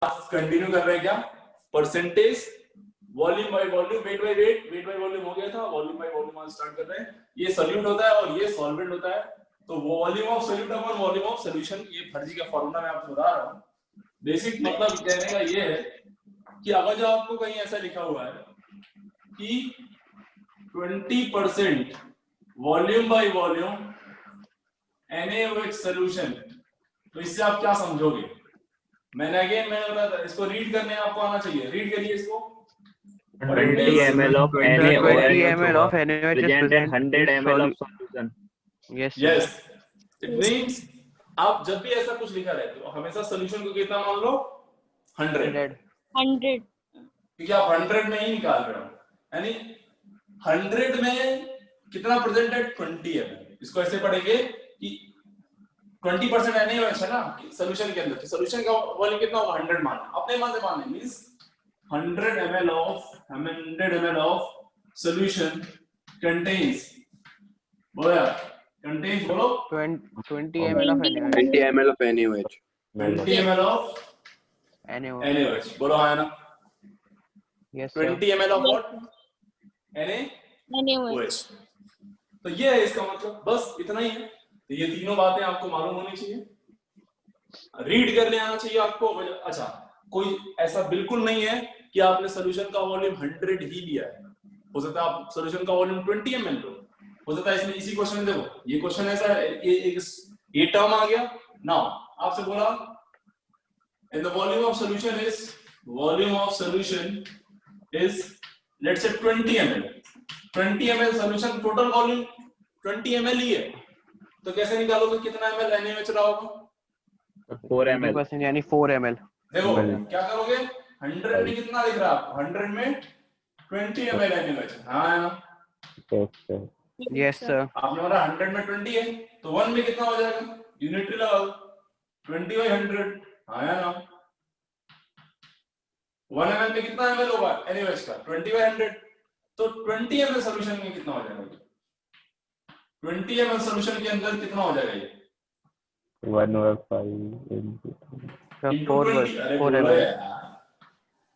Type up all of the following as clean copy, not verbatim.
Continue कर रहे हैं क्या? Percentage volume by volume, weight by weight, weight by volume हो गया था, वॉल्यूम बाय वॉल्यूम आज स्टार्ट कर रहे हैं। ये सॉल्यूट होता है और ये सॉल्वेंट होता है। तो volume of solute upon volume of solution, ये फर्जी का फॉर्मूला मैं आपको बता रहा हूँ। बेसिक मतलब कहने का ये है कि अगर जो आपको कहीं ऐसा लिखा हुआ है कि 20% volume by volume NaOH solution, तो इससे आप क्या समझोगे? मैंने बताया था, इसको रीड करने आपको आना चाहिए। रीड करिए इसको। 20 ml of NaOH present in 100 ml of solution. Yes. It means आप जब भी ऐसा कुछ लिखा रहते हो हमेशा सॉल्यूशन को कितना मान लो? 100, क्योंकि आप 100 में ही निकाल रहे हो। यानी 100 में कितना प्रेजेंट है? 20 ml। इसको ऐसे पढ़ेंगे कि 20% NaOH है ना सॉल्यूशन के अंदर, सॉल्यूशन का वॉल्यूम कितना होगा? 100 मानना, अपने मान से मानना, means 100 ml of solution contains, बोलो 20 ml of NaOH. 20 ml of NaOH. 20 ml of NaOH, बोलो हाँ ना? Yes sir. 20 ml of what? NaOH। तो ये है इसका मतलब, बस इतना ही है। तो ये तीनों बातें आपको मालूम होनी चाहिए, रीड करने आना चाहिए आपको। अच्छा, कोई ऐसा बिल्कुल नहीं है कि आपने सॉल्यूशन का वॉल्यूम 100 ही लिया है। हो सकता है आप सॉल्यूशन का वॉल्यूम 20 ml लो, हो सकता है इसमें इसी क्वेश्चन में देखो, ये क्वेश्चन ऐसा है, ये टर्म आ गया। नाउ आपसे बोला and the volume of solution is let's say 20 ml। 20 ml solution, total volume 20 ml ही है, तो कैसे निकालोगे कितना ml NaOH रहा होगा? 4 ml 20% यानी 4 ml। देखो क्या करोगे, 100 में कितना दिख रहा है आपको? 100 में 20 ml NaOH। हाँ है ना? Yes sir। आपने बोला 100 में 20 है, तो 1 में कितना हो जाएगा? यूनिटरी लगाओ, 20/100। हाँ है ना? 1 ml में कितना ml होगा NaOH का? 20/100। तो 20 ml सॉल्यूशन में कितना हो जाएगा? 20 ml सॉल्यूशन के अंदर कितना हो जाएगा ये? 4 ml।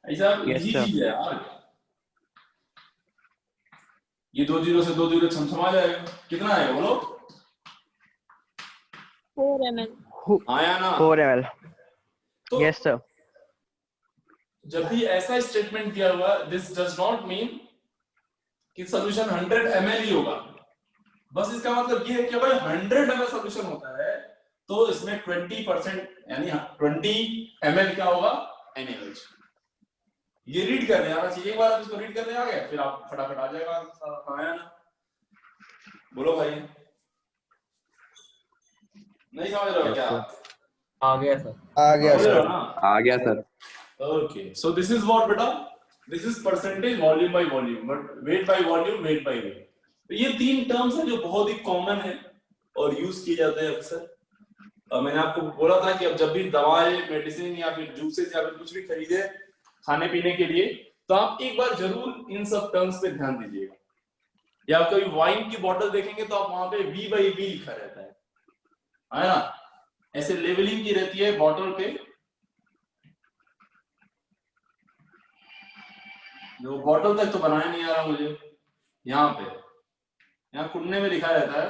ऐसा इजी चीज है यार, ये 2 जीरो से 2 जीरो छमछमा जाएगा, कितना आएगा बोलो? 4 ml। आया ना? 4 ml। तो Yes sir। जब भी ऐसा स्टेटमेंट दिया हुआ, दिस डज नॉट मीन कि सॉल्यूशन 100 ml ही होगा। बस इसका मतलब ये है कि अगर 100 ml सॉल्यूशन होता है तो इसमें 20% यानी 20 ml क्या होगा? NaOH। ये रीड करने आना चाहिए। एक बार आप इसको रीड करने आ गए फिर आप फटाफट आ जाएगा आया ना? बोलो भाई, नहीं समझ रहे हो क्या? आ गया सर। आ गया sir. Okay, so this is what बेटा, this is percentage volume by volume, but weight by volume, weight by weight। तो ये तीन टर्म्स हैं जो बहुत ही कॉमन है और यूज किए जाते हैं अक्सर। मैंने आपको बोला था कि अब जब भी दवाएं, मेडिसिन या फिर जूसेस या फिर कुछ भी खरीदे खाने पीने के लिए, तो आप एक बार जरूर इन सब टर्म्स पे ध्यान दीजिएगा। या आप कभी वाइन की बोतल देखेंगे तो आप वहां पे V/V लिखा रहता है ना? ऐसे लेवलिंग की रहती है बॉटल पे। जो बॉटल तक तो बनाया नहीं आ रहा मुझे, यहाँ कुन्ने में लिखा रहता है,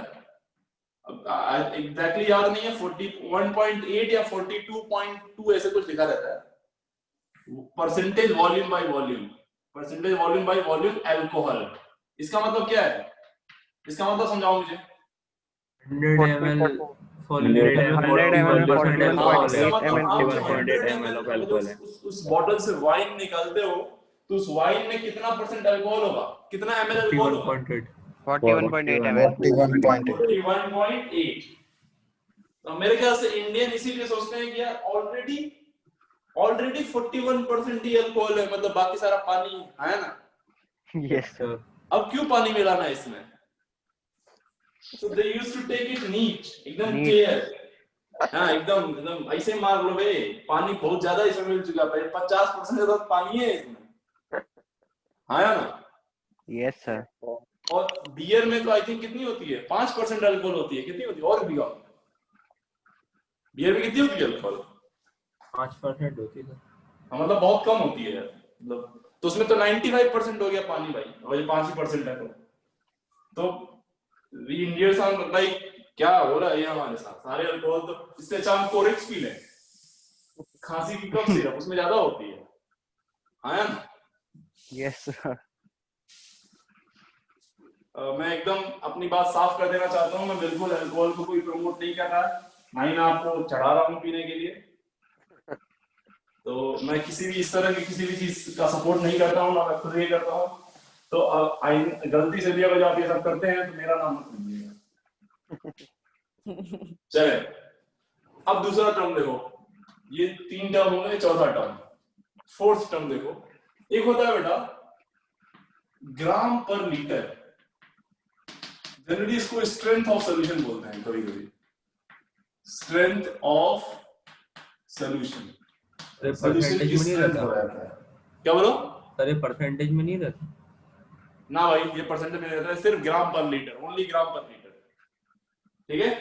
अब एग्जैक्टली याद नहीं है, 41.8 या 42.2 ऐसे कुछ लिखा रहता है। Percentage volume by volume alcohol. इसका मतलब क्या है? इसका मतलब समझाओ मुझे। 100 ml 41.8 ml of alcohol है। उस बॉटल से वाइन निकालते हो तो उस वाइन में कितना परसेंट अल्कोहल होगा? कितना ml अल्कोहल होगा? 41.8 ml। 41.8। तो मेरे ख्याल से इंडियन इसीलिए सोचते हैं कि यार ऑलरेडी 41% ही अल्कोहल है, मतलब बाकी सारा पानी है ना? Yes sir। अब क्यों पानी मिलाना है इसमें? So they used to take it neat, एकदम clear। हाँ एकदम ऐसे मार लो बे, पानी बहुत ज्यादा इसमें मिल चुका है, 50% ज्यादा पानी है इसमें, हाँ ना? Yes sir। और बियर में तो आई थिंक कितनी होती है? 5% अल्कोहल होती है। कितनी होती है? और भी बियर में कितनी होती है अल्कोहल? 5% होती है। मतलब बहुत कम होती है मतलब, तो उसमें तो 95% हो गया पानी भाई, और ये 5% है तो वी इंडियंस आर लाइक क्या हो रहा है ये हमारे साथ, सारे अल्कोहल तो, इससे अच्छा हम कोरेक्स पी लें, खांसी की कफ सिरप उसमें ज्यादा होती है, हाँ ना? Yes sir. मैं एकदम अपनी बात साफ कर देना चाहता हूँ, मैं बिल्कुल अल्कोहल को कोई प्रमोट नहीं कर रहा है, ना ही मैं आपको चढ़ा रहा हूँ पीने के लिए, तो मैं किसी भी इस तरह की किसी भी चीज का सपोर्ट नहीं करता हूँ, ना मैं खुद ही करता हूँ, तो गलती से भी अगर आप ये सब करते हैं तो मेरा नाम मत लीजिएगा। चले अब दूसरा टर्म देखो, ये 3 टर्म हो गए, चौथा टर्म, फोर्थ टर्म देखो, एक होता है बेटा ग्राम पर लीटर, जनरली इसको स्ट्रेंथ ऑफ सोल्यूशन बोलते हैं कभी कभी, स्ट्रेंथ ऑफ सोल्यूशन, परसेंटेज में नहीं रहता, क्या बोलो सर ये परसेंटेज में नहीं रहता ना भाई, ये परसेंटेज में रहता है, सिर्फ ग्राम पर लीटर, ओनली ग्राम पर लीटर, ठीक है,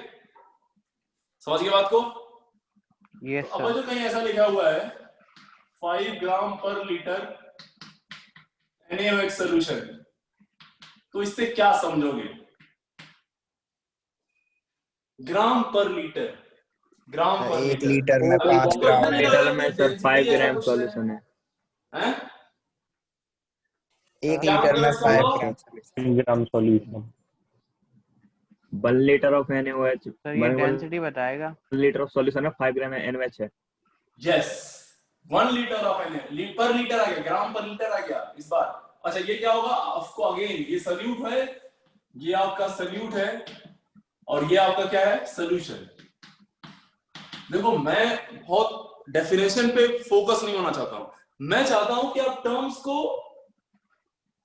समझ गए बात को? यस तो अब जो कहीं ऐसा लिखा हुआ है 5 ग्राम पर लीटर NaOH सोल्यूशन, तो इससे क्या समझोगे? ग्राम पर लीटर, ग्राम पर 1 लीटर में 5 ग्राम लीटर में सर 5 ग्राम सॉल्यूशन है, हैं? 1 क्या लीटर मतलब में इसका 5 मतलब? Gram solution. 1 litre of NaOH, sir ये डेंसिटी बताएगा। 1 लीटर ऑफ सॉल्यूशन है 5 ग्राम NaOH है। यस 1 लीटर ऑफ NaOH पर लीटर आ गया, ग्राम पर लीटर आ गया इस बार। अच्छा ये क्या होगा आपको, अगेन ये सल्यूट है, ये आपका सल्यूट है, और ये आपका क्या है सोल्यूशन। देखो मैं बहुत डेफिनेशन पे फोकस नहीं होना चाहता हूं, मैं चाहता हूं कि आप टर्म्स को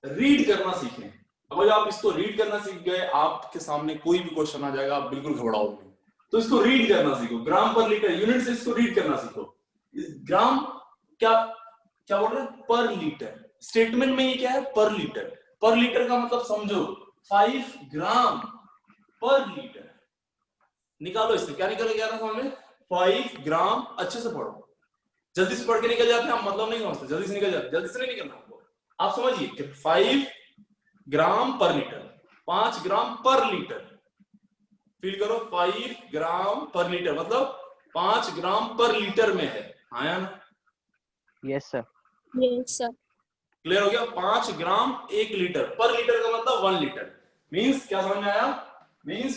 रीड करना सीखें। अगर आप इसको रीड करना सीख गए, आपके सामने कोई भी क्वेश्चन आ जाएगा, आप बिल्कुल घबराओगे, तो इसको रीड करना सीखो, ग्राम पर लीटर यूनिट से इसको रीड करना सीखो। ग्राम क्या क्या बोल रहे हैं, पर लीटर, स्टेटमेंट में ये क्या है पर लीटर, पर लीटर का मतलब समझो 5 ग्राम पर लीटर, निकालो इससे क्या निकल गया था समझ में, 5 ग्राम, अच्छे से पढ़ो, जल्दी से पढ़ के निकल जाते हैं हम, मतलब नहीं समझते, जल्दी से निकल जाते, जल्दी से नहीं निकलना हमको, आप समझिए 5 ग्राम पर लीटर, 5 ग्राम पर लीटर, फील करो 5 ग्राम पर लीटर मतलब 5 ग्राम पर लीटर में है, हाँ या ना? Yes sir. Yes, sir. Clear हो गया? 5 ग्राम 1 लीटर, पर लीटर का मतलब 1 लीटर, मींस क्या समझ में आया, मींस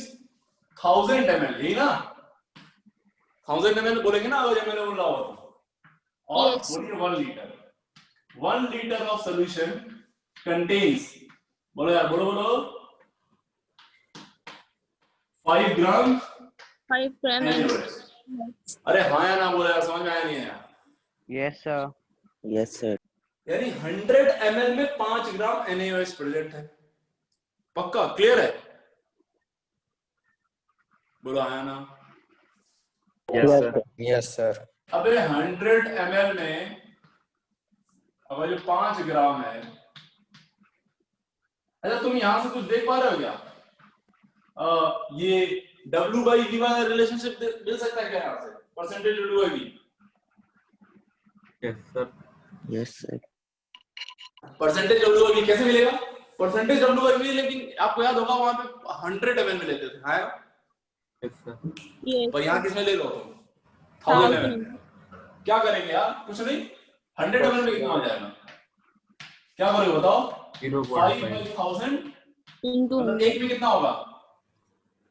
1000 ml, यही ना, 1000 ml बोलेंगे ना अगर ml बोल रहा हो तो, और Yes. बोलिए 1 litre, 1 litre of solution contains, बोलो यार, बोलो बोलो, 5 ग्राम 5 gram NaOH। and अरे हाँ या ना बोला यार, समझ में आया नहीं आया? Yes sir. Yes sir. यानी 100 ml में 5 ग्राम NaOH प्रेजेंट है, पक्का क्लियर है? बोलो आया ना? Yes sir. Yes sir. अबे 100 ml में अब जो 5 ग्राम है, अच्छा तुम यहां से कुछ देख पा रहे हो क्या? ये W/V वाला रिलेशनशिप मिल सकता है क्या यहाँ से, percentage W/V? Yes sir. Yes sir. Percentage W/V कैसे मिलेगा? परसेंटेज W/V, लेकिन आपको याद होगा वहां पे 100 ml में लेते थे, हाँ? Yes sir. yes, पर यहाँ किसमें ले लो तुम? 1000 ml। 1000. क्या करेंगे यार, कुछ नहीं, 100 ml में कितना हो जाएगा, क्या करोगे बताओ? 5 by 1000 Into मतलब एक में कितना होगा,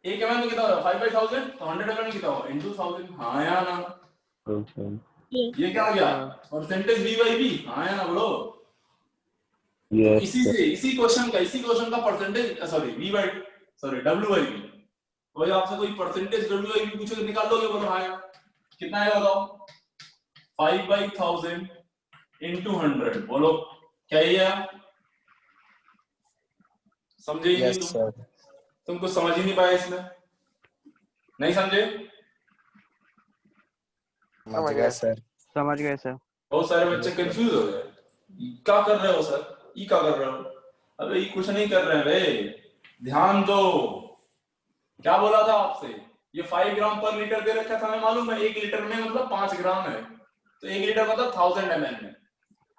1 ml में कितना होगा, 5 by 1000, तो 100 ml में कितना होगा, into 1000, हाँ या ना? yes, ये क्या हो गया, परसेंटेज V/V, हाँ या ना बोलो? तो इसी क्वेश्चन का परसेंटेज, सॉरी W/V, तो आपसे कोई परसेंटेज W/V पूछे तो निकाल दोगे, बोलो हाँ या? कितना है बताओ? 5 by 1000 into 100, बोलो क्या ये है? समझे ही नहीं तुम कुछ समझ ही नहीं पाए इसमें, नहीं समझे? समझ गया सर। समझ गए सर। बहुत सारे बच्चे कंफ्यूज हो गए, क्या कर रहे हो सर, ये क्या कर रहे हो? अबे ये कुछ नहीं कर रहे हैं रे, ध्यान दो, क्या बोला था आपसे, ये 5 ग्राम पर लीटर दे रखा था, हमें मालूम है 1 लीटर में मतलब 5 ग्राम है, तो 1 लीटर मतलब 1000 ml में।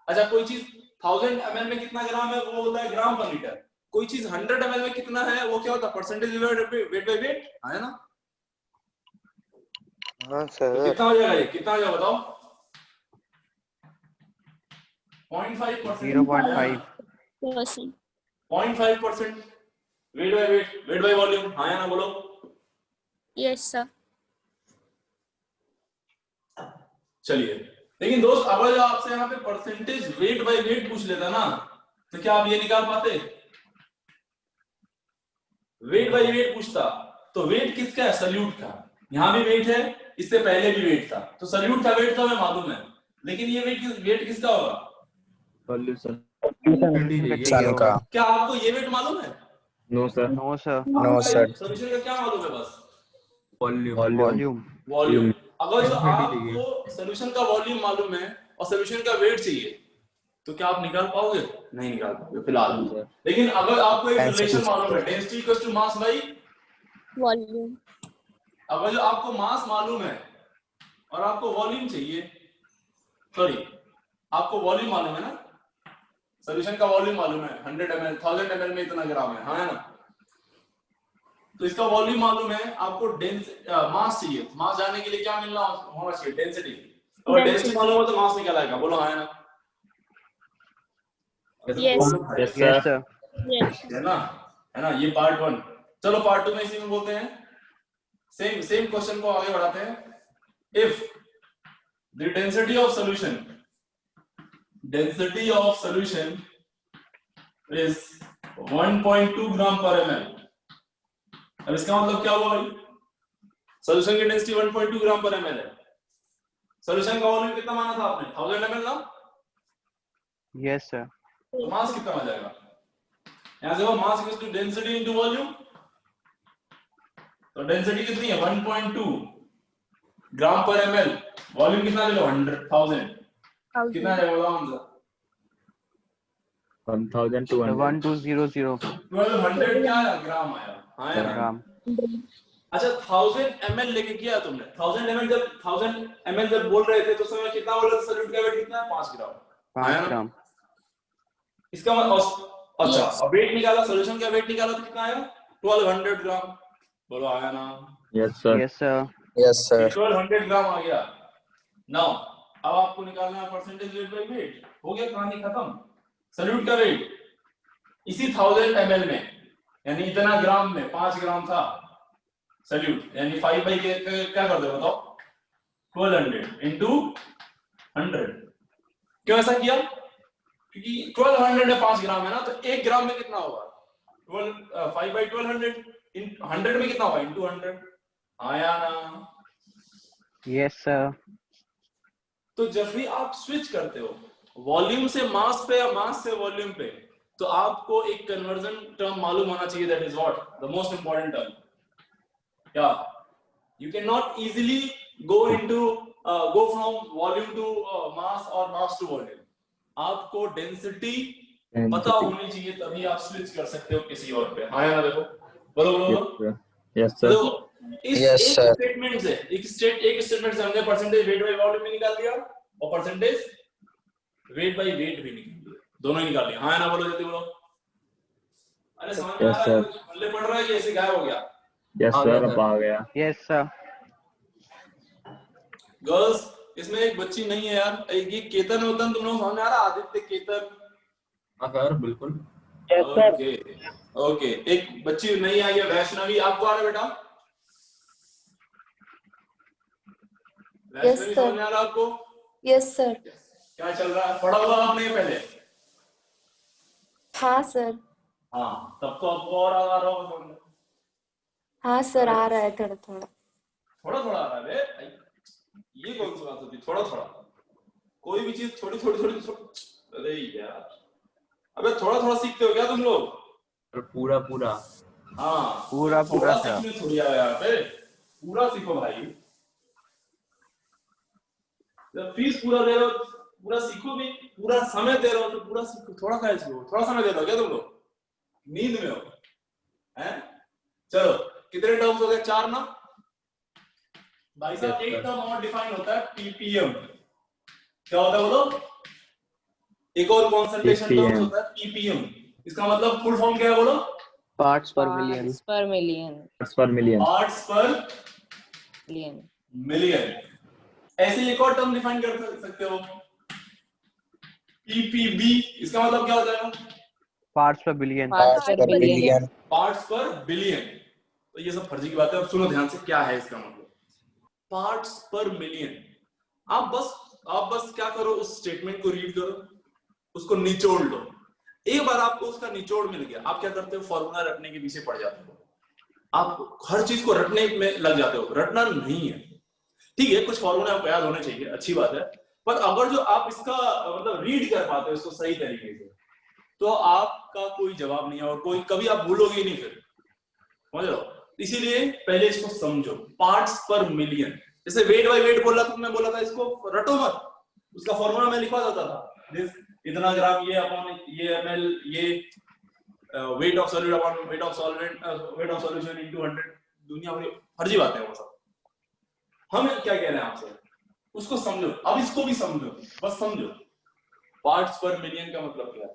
अच्छा कोई चीज 1000 ml में कितना ग्राम है वो होता है ग्राम पर लीटर। कोई चीज 100 ml में कितना है वो क्या होता है परसेंटेज वेट बाय वेट, है ना? हाँ तो सर। कितना हो जाएगा ये, कितना हो जाएगा बताओ? 0.5%। 0.5%. 0.5% weight by weight, weight by volume, हाँ या ना बोलो? Yes, sir. चलिए, लेकिन दोस्त अगर जो आपसे यहाँ पे परसेंटेज वेट बाय वेट पूछ लेता ना तो क्या आप ये निकाल पाते? वेट बाय वेट पूछता तो वेट किसका है? सल्यूट का। यहाँ भी वेट है, इससे पहले भी वेट था, तो सल्यूट का वेट तो हमें मालूम है, लेकिन ये वेट किसका होगा? सॉल्यूशन सन का। क्या आपको ये वेट मालूम है? No sir no sir. No sir. Solution का क्या मालूम है? बस वॉल्यूम वॉल्यूम. वॉल्यूम। अगर जो Density आपको सॉल्यूशन का वॉल्यूम मालूम है और सॉल्यूशन का वेट चाहिए तो क्या आप निकाल पाओगे? नहीं निकाल पाओगे फिलहाल। लेकिन अगर आपको एक रिलेशन मालूम है density equals to mass by Volume. अगर जो आपको मास मालूम है और आपको वॉल्यूम चाहिए, सॉरी आपको वॉल्यूम मालूम है ना, सॉल्यूशन का वॉल्यूम मालूम है 100 ml 1000 ml में इतना ग्राम है, हाँ है ना? तो इसका वॉल्यूम मालूम है, आपको मास चाहिए। मास जानने के लिए क्या मिलना होना चाहिए? डेंसिटी। और डेंसिटी मालूम हो तो मास निकल आएगा, बोलो हाँ है ना? Yes. Yes yes sir sir. Yes. है ना? है ना? ये पार्ट 1। चलो पार्ट 2 में इसी में बोलते हैं, सेम क्वेश्चन को आगे बढ़ाते हैं। If the density of solution is 1.2 ग्राम पर ml। अब इसका मतलब क्या हुआ भाई? सॉल्यूशन की डेंसिटी 1.2 ग्राम पर ml है। सॉल्यूशन का वॉल्यूम कितना माना था आपने? 1000 ml ना? Yes sir. तो मास कितना आ जाएगा? यहां से वो mass equals to density into volume. तो डेंसिटी कितनी है? 1.2 ग्राम पर ml। वॉल्यूम कितना ले लो? 1000। कितना आ जाएगा बताओ आंसर? 1200 1200 1200 क्या आया? ग्राम आया, हाँ या ना? ग्राम. अच्छा 1000 ml लेके किया तुमने। 1000 ml जब बोल रहे थे तो समय कितना बोला? सॉल्यूट का वेट कितना है? 5 ग्राम, हाँ या 5 ना? ग्राम. इसका मतलब अच्छा अब वेट निकाला, सॉल्यूशन का वेट निकाला तो कितना आया? 1200 ग्राम, बोलो आया ना? Yes sir yes sir. Yes sir. 1200 ग्राम आ गया। नाउ अब आपको निकालना है परसेंटेज वेट बाय वेट। हो गया, कहानी खत्म। सॉल्यूट का वेट इसी 1000 ml में, यानी इतना ग्राम में 5 ग्राम था सॉल्यूट, यानी 5 बाई क्या कर दो बताओ? 1200 इनटू 100। क्यों ऐसा किया? क्योंकि 1200 में 5 ग्राम है ना, तो 1 ग्राम में कितना होगा? 5 बाई 1200 इन 100 में कितना होगा? इनटू 100, आया ना? Yes sir. तो जब भी आप स्विच करते हो वॉल्यूम से मास पे या मास से वॉल्यूम पे, तो आपको एक कन्वर्जन टर्म मालूम होना चाहिए, that is what the most important term. क्या? You can not easily go from volume to mass और मास टू वॉल्यूम। आपको डेंसिटी पता होनी चाहिए, तभी आप स्विच कर सकते हो किसी और पे, हाँ या ना? देखो बोलो बोलो। यस सर देखो इस Yes, एक sir. स्टेटमेंट से हमने परसेंटेज वेट बाय वॉल्यूम भी निकाल दिया और परसेंटेज वेट बाय वेट भी निकाल दिया, दोनों ही निकाल दिया, हाँ या ना? बोलो जल्दी बोलो। अरे समझ में आ Yes, रहा है? sir. पल्ले पड़ रहा है कि ऐसे गायब हो गया? यस आ गया सर सर। अब आ गया यस सर. गर्ल्स इसमें एक बच्ची नहीं है यार, ये केतन तुम लोग समझ में आ रहा? आदित्य केतन, हाँ सर बिल्कुल। Okay okay. एक बच्ची नहीं आई है वैष्णवी, आपको आ रहा है बेटा? वैष्णवी समझ में आ रहा आपको? Yes sir. क्या चल रहा है? पढ़ा हुआ आपने पहले? हाँ सर। हाँ तब तो आपको और आ रहा होगा समझ में। हाँ सर आ रहा है थोड़ा थोड़ा। थोड़ा थोड़ा आ रहा है बे? ये कौन सी बात होती है थोड़ा थोड़ा? कोई भी चीज थोड़ी थोड़ी थोड़ी अरे यार, अबे थोड़ा थोड़ा सीखते हो क्या तुम लोग? और पूरा पूरा। हाँ पूरा थोड़ा सा. सीखने थोड़ी आया यहाँ पे, पूरा सीखो भाई। जब फीस पूरा दे रहे हो पूरा सीखो भी, पूरा समय दे रहे हो तो पूरा सीखो, थोड़ा क्या सीखो? थोड़ा समय दे रहे हो क्या तुम लोग? नींद में हो हैं? चलो कितने टर्म्स हो गए? 4 ना भाई साहब? एक टर्म और डिफाइन होता है ppm। क्या होता है बोलो? एक और कॉन्सेंट्रेशन टर्म्स होता है ppm। इसका मतलब फुल फॉर्म क्या है बोलो? Parts per million. parts per million, parts पर million, मिलियन। ऐसे एक और टर्म डिफाइन कर सकते हो, ppb। इसका मतलब क्या होता है? Parts per billion. parts per billion, parts पर बिलियन। तो ये सब फर्जी की बात है। अब सुनो ध्यान से, क्या है इसका मतलब? पार्ट्स पर मिलियन। आप बस क्या करो, उस स्टेटमेंट को रीड करो, उसको निचोड़ लो। एक बार आपको उसका निचोड़ मिल गया, आप क्या करते हो? फॉर्मूला रटने के पीछे पड़ जाते हो। आप हर चीज को रटने में लग जाते हो। रटना नहीं है, ठीक है, कुछ फॉर्मूले आपको याद होने चाहिए, अच्छी बात है। पर अगर जो आप इसका मतलब रीड कर पाते हो इसको सही तरीके से, तो आपका कोई जवाब नहीं है और कोई कभी आप भूलोगे ही नहीं फिर, समझ लो। इसीलिए पहले इसको समझो, पार्ट्स पर मिलियन। जैसे वेट बाय वेट बोला तो मैं बोला था इसको रटो मत, उसका फॉर्मूला मैं लिखवा देता था, इतना ग्राम ये अपॉन ये ml, ये weight of solid upon weight of solvent, weight of solution into 100। दुनिया भरी फर्जी बातें हैं वो सब। हम क्या कह रहे हैं आपसे, उसको समझो। अब इसको भी समझो, बस समझो पार्ट्स पर मिलियन का मतलब क्या है।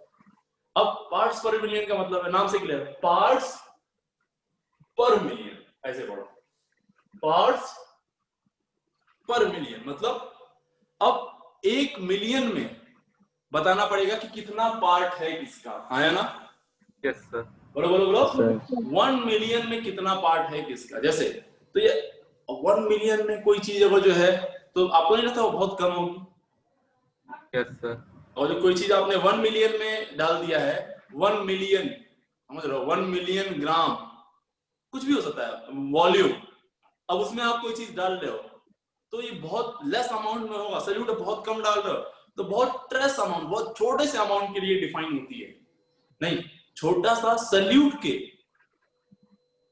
अब पार्ट्स पर मिलियन का मतलब है, नाम से क्लियर, पार्ट्स पर मिलियन। ऐसे पढ़ो, पार्ट्स पर मिलियन मतलब अब 1 मिलियन में बताना पड़ेगा कि कितना पार्ट है किसका, है ना? Yes sir. बोलो बोलो बोलो। 1 मिलियन में कितना पार्ट है किसका? जैसे तो ये 1 मिलियन में कोई चीज अगर जो है तो आपको नहीं लगता वो बहुत कम होगी? Yes sir. और जो कोई चीज आपने 1 मिलियन में डाल दिया है, 1 मिलियन, समझ रहे हो, 1 मिलियन ग्राम, कुछ भी हो सकता है वॉल्यूम। अब उसमें आप कोई चीज डाल रहे हो तो ये बहुत लेस अमाउंट में होगा। सॉल्यूट बहुत कम डाल रहे हो तो बहुत ट्रेस अमाउंट, बहुत छोटे से अमाउंट के लिए डिफाइन होती है। नहीं, छोटा सा सल्यूट के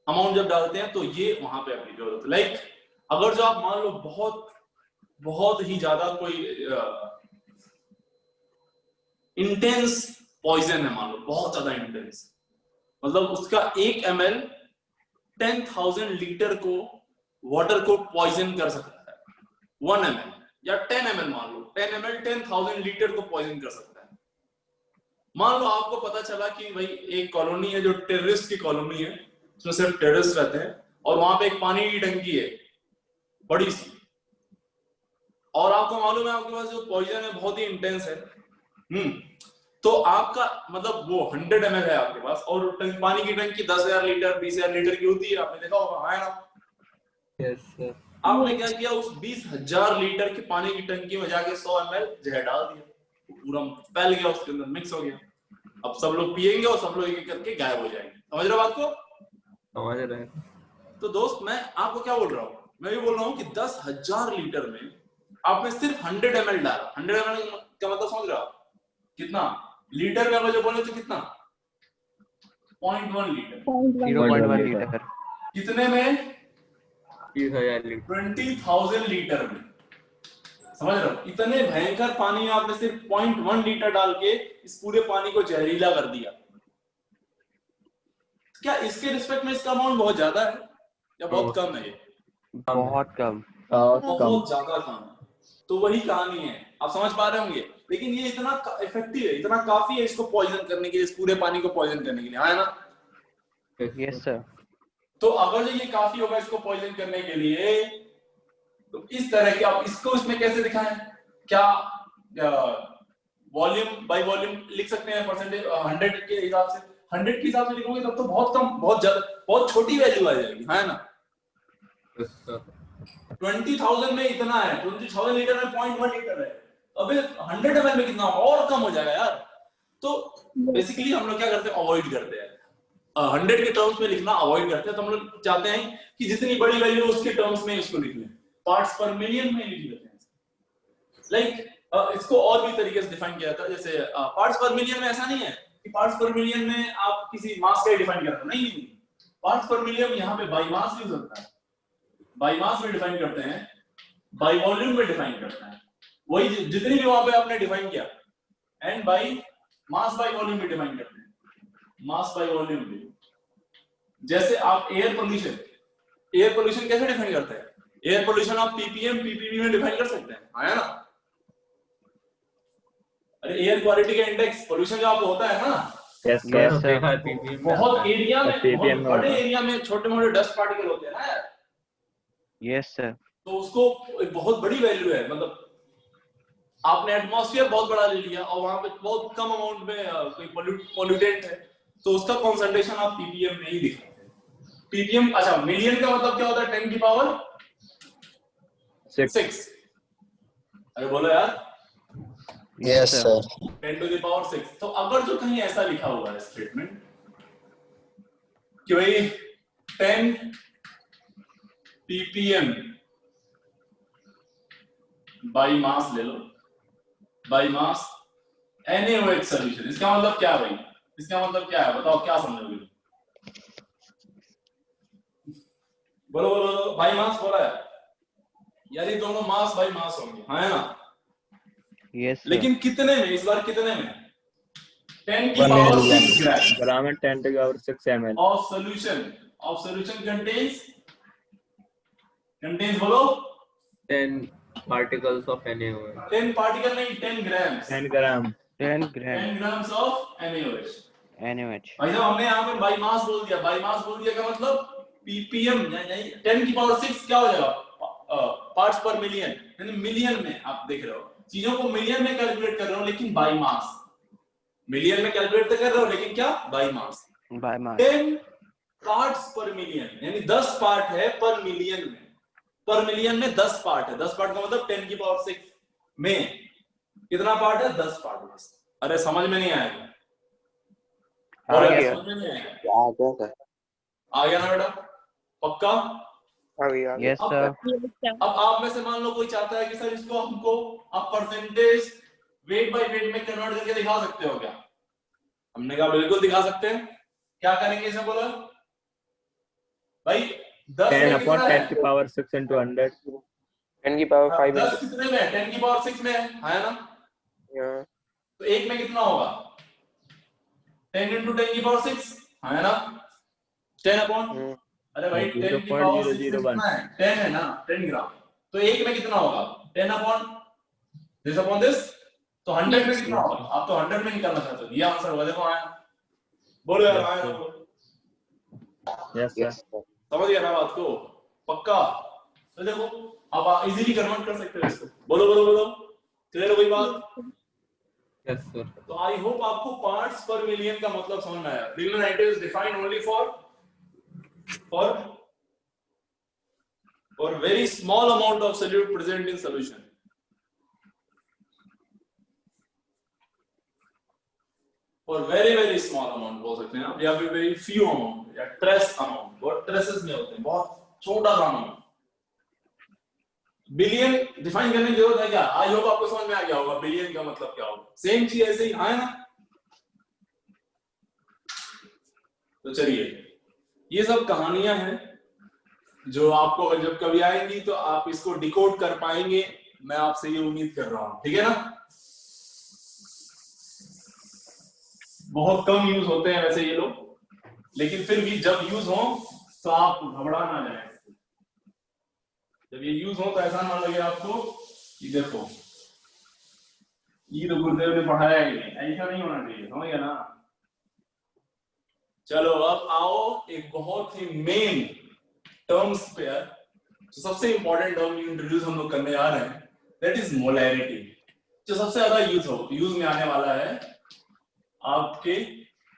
अमाउंट जब डालते हैं तो ये वहां पे अपनी जरूरत है। लाइक अगर जो आप मान लो बहुत ही ज्यादा कोई इंटेंस पॉइजन है, मान लो बहुत ज्यादा इंटेंस, मतलब उसका 1 ml 10,000 लीटर को वाटर को पॉइजन कर सकता है। 1 ml या 10 ml, मान लो 10 ml 10,000 लीटर को पॉइजन कर सकता है। मान लो आपको पता चला कि भाई एक कॉलोनी है जो टेररिस्ट की कॉलोनी है, उसमें सिर्फ टेररिस्ट रहते हैं और वहां पे एक पानी की टंकी है बड़ी सी, और आपको मालूम है आपके पास जो पॉइजन है बहुत ही इंटेंस है। तो आपका मतलब वो 100 ml है आपके पास और पानी की टंकी 10,000 लीटर 20,000 लीटर की होती है, आपने देखा होगा, है ना? Yes sir. आपने क्या किया, उस 20,000 लीटर के पानी की टंकी में जाके 100 ml जहर डाल दिया, पूरा फैल गया, उसके अंदर मिक्स हो गया। अब सब लोग पिएंगे और सब लोग एक एक करके गायब हो जाएंगे। समझ रहे हो बात को? समझ रहे हैं। तो दोस्त मैं आपको क्या बोल रहा हूँ, मैं भी बोल रहा हूँ कि 10,000 लीटर में आपने सिर्फ 100 ml डाला। 100 ml का मतलब समझ रहे हो कितना लीटर में? जो बोले तो कितना? 0.1 लीटर। 0.1 लीटर। कितने में? 30,000 लीटर। 20,000 लीटर में। समझ रहे हो? इतने भयंकर पानी में आपने सिर्फ 0.1 लीटर डाल के इस पूरे पानी को जहरीला कर दिया। क्या इसके रिस्पेक्ट में इसका अमाउंट बहुत ज्यादा है या बहुत कम है? ये बहुत कम। बहुत ज्यादा कम है। तो वही कहानी है, आप समझ पा रहे होंगे। लेकिन ये इतना इफेक्टिव है, इतना काफी है इसको पॉइजन करने के लिए, इस पूरे पानी को पॉइजन करने के लिए, है ना? Yes sir. तो अगर ये काफी होगा इसको पॉइजन करने के लिए, तो इस तरह के आप इसको इसमें कैसे दिखाएं? क्या वॉल्यूम बाय वॉल्यूम लिख सकते हैं परसेंटेज 100 के हिसाब से? 100 के हिसाब से लिखोगे तब तो बहुत कम, बहुत ज्यादा, बहुत छोटी वैल्यू आ जाएगी, है ना? 20,000 में इतना है, 20,000 लीटर में 0.1 लीटर है। अबे 100 ml में कितना और कम हो जाएगा यार। तो बेसिकली हम लोग क्या करते हैं, अवॉइड करते हैं 100 के टर्म्स में लिखना, अवॉइड करते हैं। तो हम लोग चाहते हैं कि जितनी बड़ी वैल्यू उसके टर्म्स में इसको लिख लें, पार्ट्स पर मिलियन में लिख लेते हैं। लाइक इसको और भी तरीके से डिफाइन किया जाता है। जैसे पार्ट्स पर मिलियन में ऐसा नहीं है कि पार्ट्स पर मिलियन में आप किसी मास का डिफाइन करते हो, नहीं। पार्ट्स पर मिलियन यहाँ पे बाई मास यूज होता है, बाई मास में डिफाइन करते हैं, बाई वॉल्यूम में डिफाइन करते हैं। वही जितनी भी वहां पे आपने डिफाइन किया, and by mass by volume में डिफाइन करते हैं, मास बाई वॉल्यूम में। जैसे आप एयर पोल्यूशन कैसे डिफाइन करते हैं? एयर पोल्यूशन आप ppm ppb में डिफाइन कर सकते हैं, है ना? अरे एयर क्वालिटी का इंडेक्स पोल्यूशन का आपको होता है ना, यस Yes, सर, sir. देखा है PPM में बहुत आता है। एरिया में, PPM बहुत में बड़े होता है। एरिया में छोटे मोटे डस्ट पार्टिकल होते हैं ना यार, Yes, sir. तो उसको एक बहुत बड़ी वैल्यू है। मतलब आपने एटमॉस्फेयर बहुत बड़ा ले लिया और वहां पे बहुत कम अमाउंट में कोई पोल्यूटेंट है, तो उसका कंसंट्रेशन आप पीपीएम में ही दिखाते हैं। पीपीएम, अच्छा मिलियन का मतलब क्या होता है? 10 की पावर 6। अरे बोलो यार, yes sir 10 to the power 6। तो अगर जो कहीं ऐसा लिखा हुआ है स्टेटमेंट कि भाई 10 ppm बाई मास ले लो, बाई मास NaOH सॉल्यूशन, इसका मतलब क्या भाई? इसका मतलब क्या है? बताओ क्या समझोगे? बोलो बोलो, बाई मास बोला है यार, ये दोनों मास बाई मास होंगे, हाँ है ना? Yes, sir. लेकिन कितने में? इस बार कितने में? 10 की 1 power million. 6 gram gram and 10 to the power 6 ml of solution contains बोलो 10 particles of NaOH. 10 पार्टिकल नहीं, 10 grams 10 gram 10 gram 10 grams of NaOH। NaOH. भाई साहब हमने यहाँ पे बाई मास बोल दिया, बाई मास बोल दिया का मतलब ppm, यानी 10 की पावर 6 क्या हो जाएगा? पार्ट्स पर मिलियन, यानी मिलियन में आप देख रहे हो, चीजों को मिलियन में कैलकुलेट कर रहे हो, लेकिन बाई मास। मिलियन में कैलकुलेट तो कर रहे हो, लेकिन क्या? By mass. By mass. 10 parts पर मिलियन, यानी 10 पार्ट है पर मिलियन में। पर मिलियन में 10 पार्ट है, 10 पार्ट का मतलब 10 की पावर 6 में कितना पार्ट है? 10 पार्ट। अरे समझ में नहीं आएगा? आ गया। समझ में नहीं आएगा? आ गया ना बेटा? पक्का? Yes, sir. Yes, sir. अब आप में से मान लो कोई चाहता है कि सर इसको हमको आप परसेंटेज वेट बाय वेट में कन्वर्ट करके दिखा सकते हो क्या? हमने कहा बिल्कुल दिखा सकते हैं। क्या करेंगे इसमें बोला भाई? 10 10 में upon कितना 10 to the है? power 6 into 100 10 की पावर 5 10 कितने में है? 10 की पावर 6 में है ना? तो एक में कितना होगा? 10 into 10 की पावर 6 है ना? 10 अपॉन, अरे भाई 10 की पावर 6 कितना है? 10 है ना? 10 ग्राम। तो एक में कितना होगा? 10 अपॉन दिस, तो 100 में कितना होगा? आप तो 100 में निकालना चाहते हो, ये आंसर होगा। देखो आया, बोलो यार, आया बोलो। यस सर समझ गया ना बात को? पक्का? तो देखो अब आप इजीली कन्वर्ट कर सकते हो इसको। बोलो बोलो बोलो, क्लियर हो गई बात? Yes, sir. तो आई होप आपको पार्ट्स पर मिलियन का मतलब समझ में आया। Million is defined only for very small amount of solute present in solution. For very small amount बोल सकते हैं आप, या फिर very few amount या trace amount, बहुत traces में होते हैं, बहुत छोटा सा amount। बिलियन डिफाइन करने की जरूरत है क्या? आई होप आपको समझ में आ गया होगा बिलियन का मतलब क्या होगा। सेम चीज ऐसे ही है ना? तो चलिए, ये सब कहानियां हैं जो आपको जब कभी आएंगी तो आप इसको डिकोड कर पाएंगे, मैं आपसे ये उम्मीद कर रहा हूं, ठीक है ना? बहुत कम यूज होते हैं वैसे ये लोग, लेकिन फिर भी जब यूज हो तो आप घबरा ना जाए। जब ये यूज हो तो ऐसा ना लगे आपको कि देखो ये तो गुरुदेव ने पढ़ाया ही नहीं, ऐसा नहीं होना चाहिए, समझ गया ना? चलो अब आओ एक बहुत ही मेन टर्म्स पे, जो सबसे इंपॉर्टेंट टर्म इंट्रोड्यूस हम लोग करने आ रहे हैं, दैट इज मोलैरिटी। जो सबसे ज्यादा यूज में आने वाला है आपके।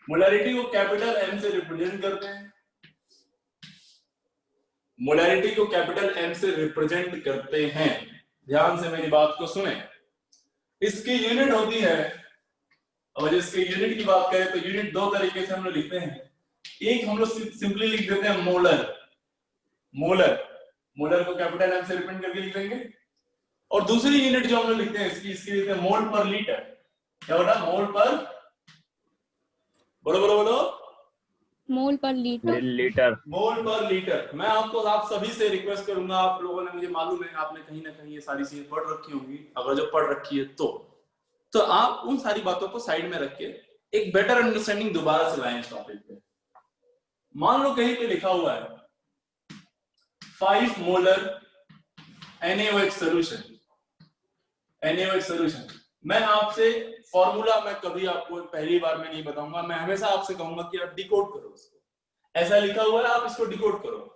मोलैरिटी को कैपिटल M से रिप्रेजेंट करते हैं। मोलैरिटी को कैपिटल M से रिप्रेजेंट करते हैं। ध्यान से मेरी बात को सुने। इसकी यूनिट होती है, और इसके यूनिट की बात करें तो यूनिट दो तरीके से हम लोग लिखते हैं। एक हम लोग सिंपली लिख देते हैं मोलर। मोलर को कैपिटल M से रिप्रेजेंट करके लिख देंगे। और दूसरी यूनिट जो हम लोग लिखते हैं इसकी लिखते हैं मोल पर लीटर। क्या होता है? मोल पर, बोलो बोलो बोलो, मोल पर लीटर। मोल पर लीटर। मैं आपको आप सभी से रिक्वेस्ट करूंगा, आप लोगों ने, मुझे मालूम है आपने कहीं ना कहीं ये सारी चीजें पढ़ रखी होंगी, अगर जो पढ़ रखी है तो आप उन सारी बातों को साइड में रख के एक बेटर अंडरस्टैंडिंग दोबारा से लाएं इस टॉपिक पे। मान लो कहीं पे लिखा हुआ है 5 मोलर NaOH सॉल्यूशन। मैं आपसे फॉर्मूला मैं कभी आपको पहली बार में नहीं बताऊंगा, मैं हमेशा आपसे कहूंगा कि आप डिकोड करो उसको। ऐसा लिखा हुआ है, आप इसको डिकोड करो।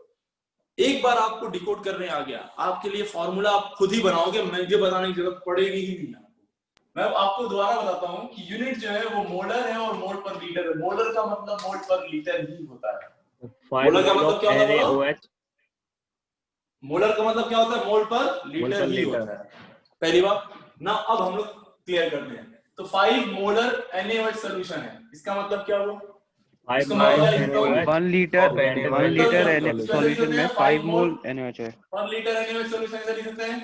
एक बार आपको डिकोड करने आ गया, आपके लिए फॉर्मूला आप खुद ही बनाओगे, मुझे बताने की जरूरत पड़ेगी ही नहीं आपको। मैं आपको दोबारा बताता हूं कि यूनिट जो है वो मोलर है और मोल पर लीटर है। मोलर का मतलब मोल पर लीटर ही होता है। मोलर का मतलब क्या होता है? मोलर का मतलब क्या होता है? मोल पर लीटर ही होता है। पहली बात ना, अब हम लोग क्लियर करते हैं। तो 5 मोलर NaOH सॉल्यूशन है, इसका मतलब क्या हुआ? 1 लीटर सॉल्यूशन में 5 मोल NaOH है। 1 लीटर NaOH सॉल्यूशन ऐसा लिख सकते हैं।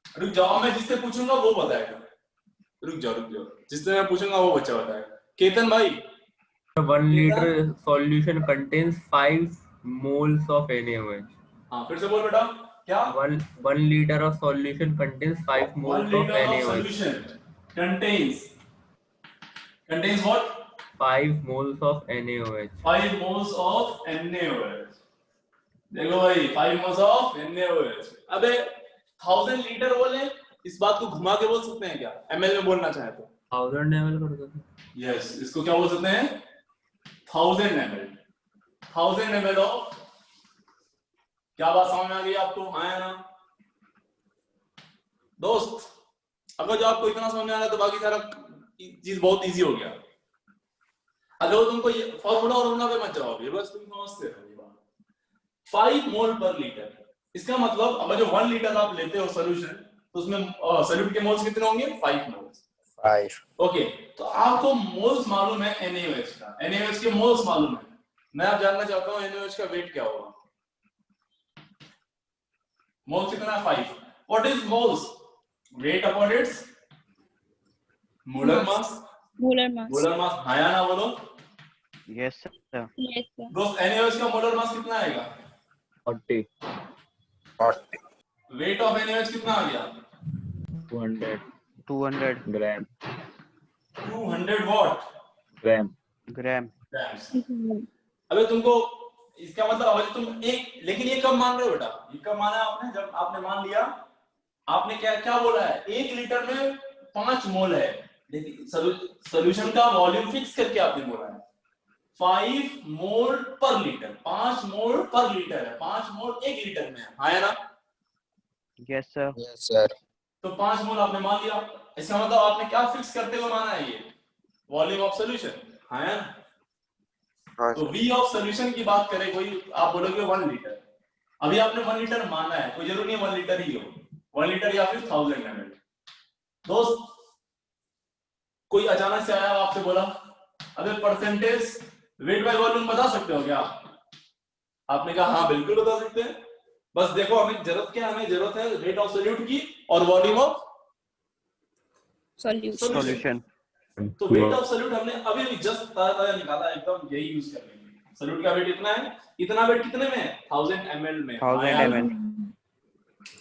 रुक जाओ, मैं जिससे पूछूंगा वो बताएगा। रुक जाओ, जिससे मैं पूछूंगा वो बच्चा बताएगा। केतन भाई, 1 liter solution contains 5 moles of NaOH. हाँ फिर से बोल बेटा, क्या? 1 liter of solution contains 5 moles 1 of liter of NaOH. solution contains what? 5 moles of NaOH. 5 moles of NaOH। देखो भाई, 5 moles of NaOH। अबे 1000 लीटर बोले, इस बात को घुमा के बोल सकते हैं क्या? ml में बोलना चाहे तो 1000 ml कर सकते हैं। यस, इसको क्या बोल सकते हैं? 1000 ml। 1000 ml ऑफ, क्या बात समझ में आ गई आपको? आया ना दोस्त? अगर जो आपको इतना समझ में आ रहा है तो बाकी सारा चीज बहुत इजी हो गया। अगर तुमको ये फॉर्मूला पे मत जाओ, ये बस तुम समझते रहो ये बात। 5 मोल पर लीटर, इसका मतलब अगर जो 1 लीटर आप लेते हो सॉल्यूशन, तो उसमें सॉल्यूट के मोल्स कितने होंगे? 5 मोल्स। 5। ओके, तो आपको मोल्स मालूम है NaOH का, NaOH के मोल्स मालूम है। मैं आप जानना चाहता हूं NaOH का वेट क्या होगा? मोल्स कितना है? 5। What is moles? Weight upon its molar mass. Molar mass, हाँ या ना बोलो? Yes sir. दोस्त NaOH का मोलर मास कितना आएगा? 40। वेट ऑफ NaOH कितना आ गया? 200 ग्राम। 200 व्हाट? ग्राम। अबे तुमको इसका मतलब अब तुम एक, लेकिन ये कब मान रहे हो बेटा? ये कब माना आपने? जब आपने मान लिया, आपने क्या बोला है? 1 लीटर में 5 मोल है, लेकिन सॉल्यूशन का वॉल्यूम फिक्स करके आपने बोला है 5 मोल पर लीटर। 5 मोल पर लीटर है, 5 मोल 1 लीटर में है, हाँ या ना? Yes sir. Yes sir. तो 5 मोल आपने मान लिया, इसका मतलब आपने क्या फिक्स करते हुए माना है? ये वॉल्यूम ऑफ सॉल्यूशन, हाँ या ना? तो V ऑफ सॉल्यूशन की बात करें कोई, आप बोलोगे 1 लीटर। अभी आपने 1 लीटर माना है, कोई जरूरी नहीं 1 लीटर ही हो, 1 लीटर या फिर 1000 ml। दोस्त कोई अचानक से आया आपसे बोला, अबे परसेंटेज वेट बाय वॉल्यूम बता सकते हो क्या? आपने कहा हाँ बिल्कुल बता सकते हैं। बस देखो हमें जरूरत क्या है? हमें जरूरत है रेट ऑफ सॉल्यूट की और वॉल्यूम ऑफ सॉल्यूशन। तो वेट ऑफ सॉल्यूट हमने अभी भी जस्ट ताजा निकाला, एकदम यही यूज कर लेंगे। सॉल्यूट का वेट इतना है, इतना वेट कितने में है? 1000 ml में। 1000 ml।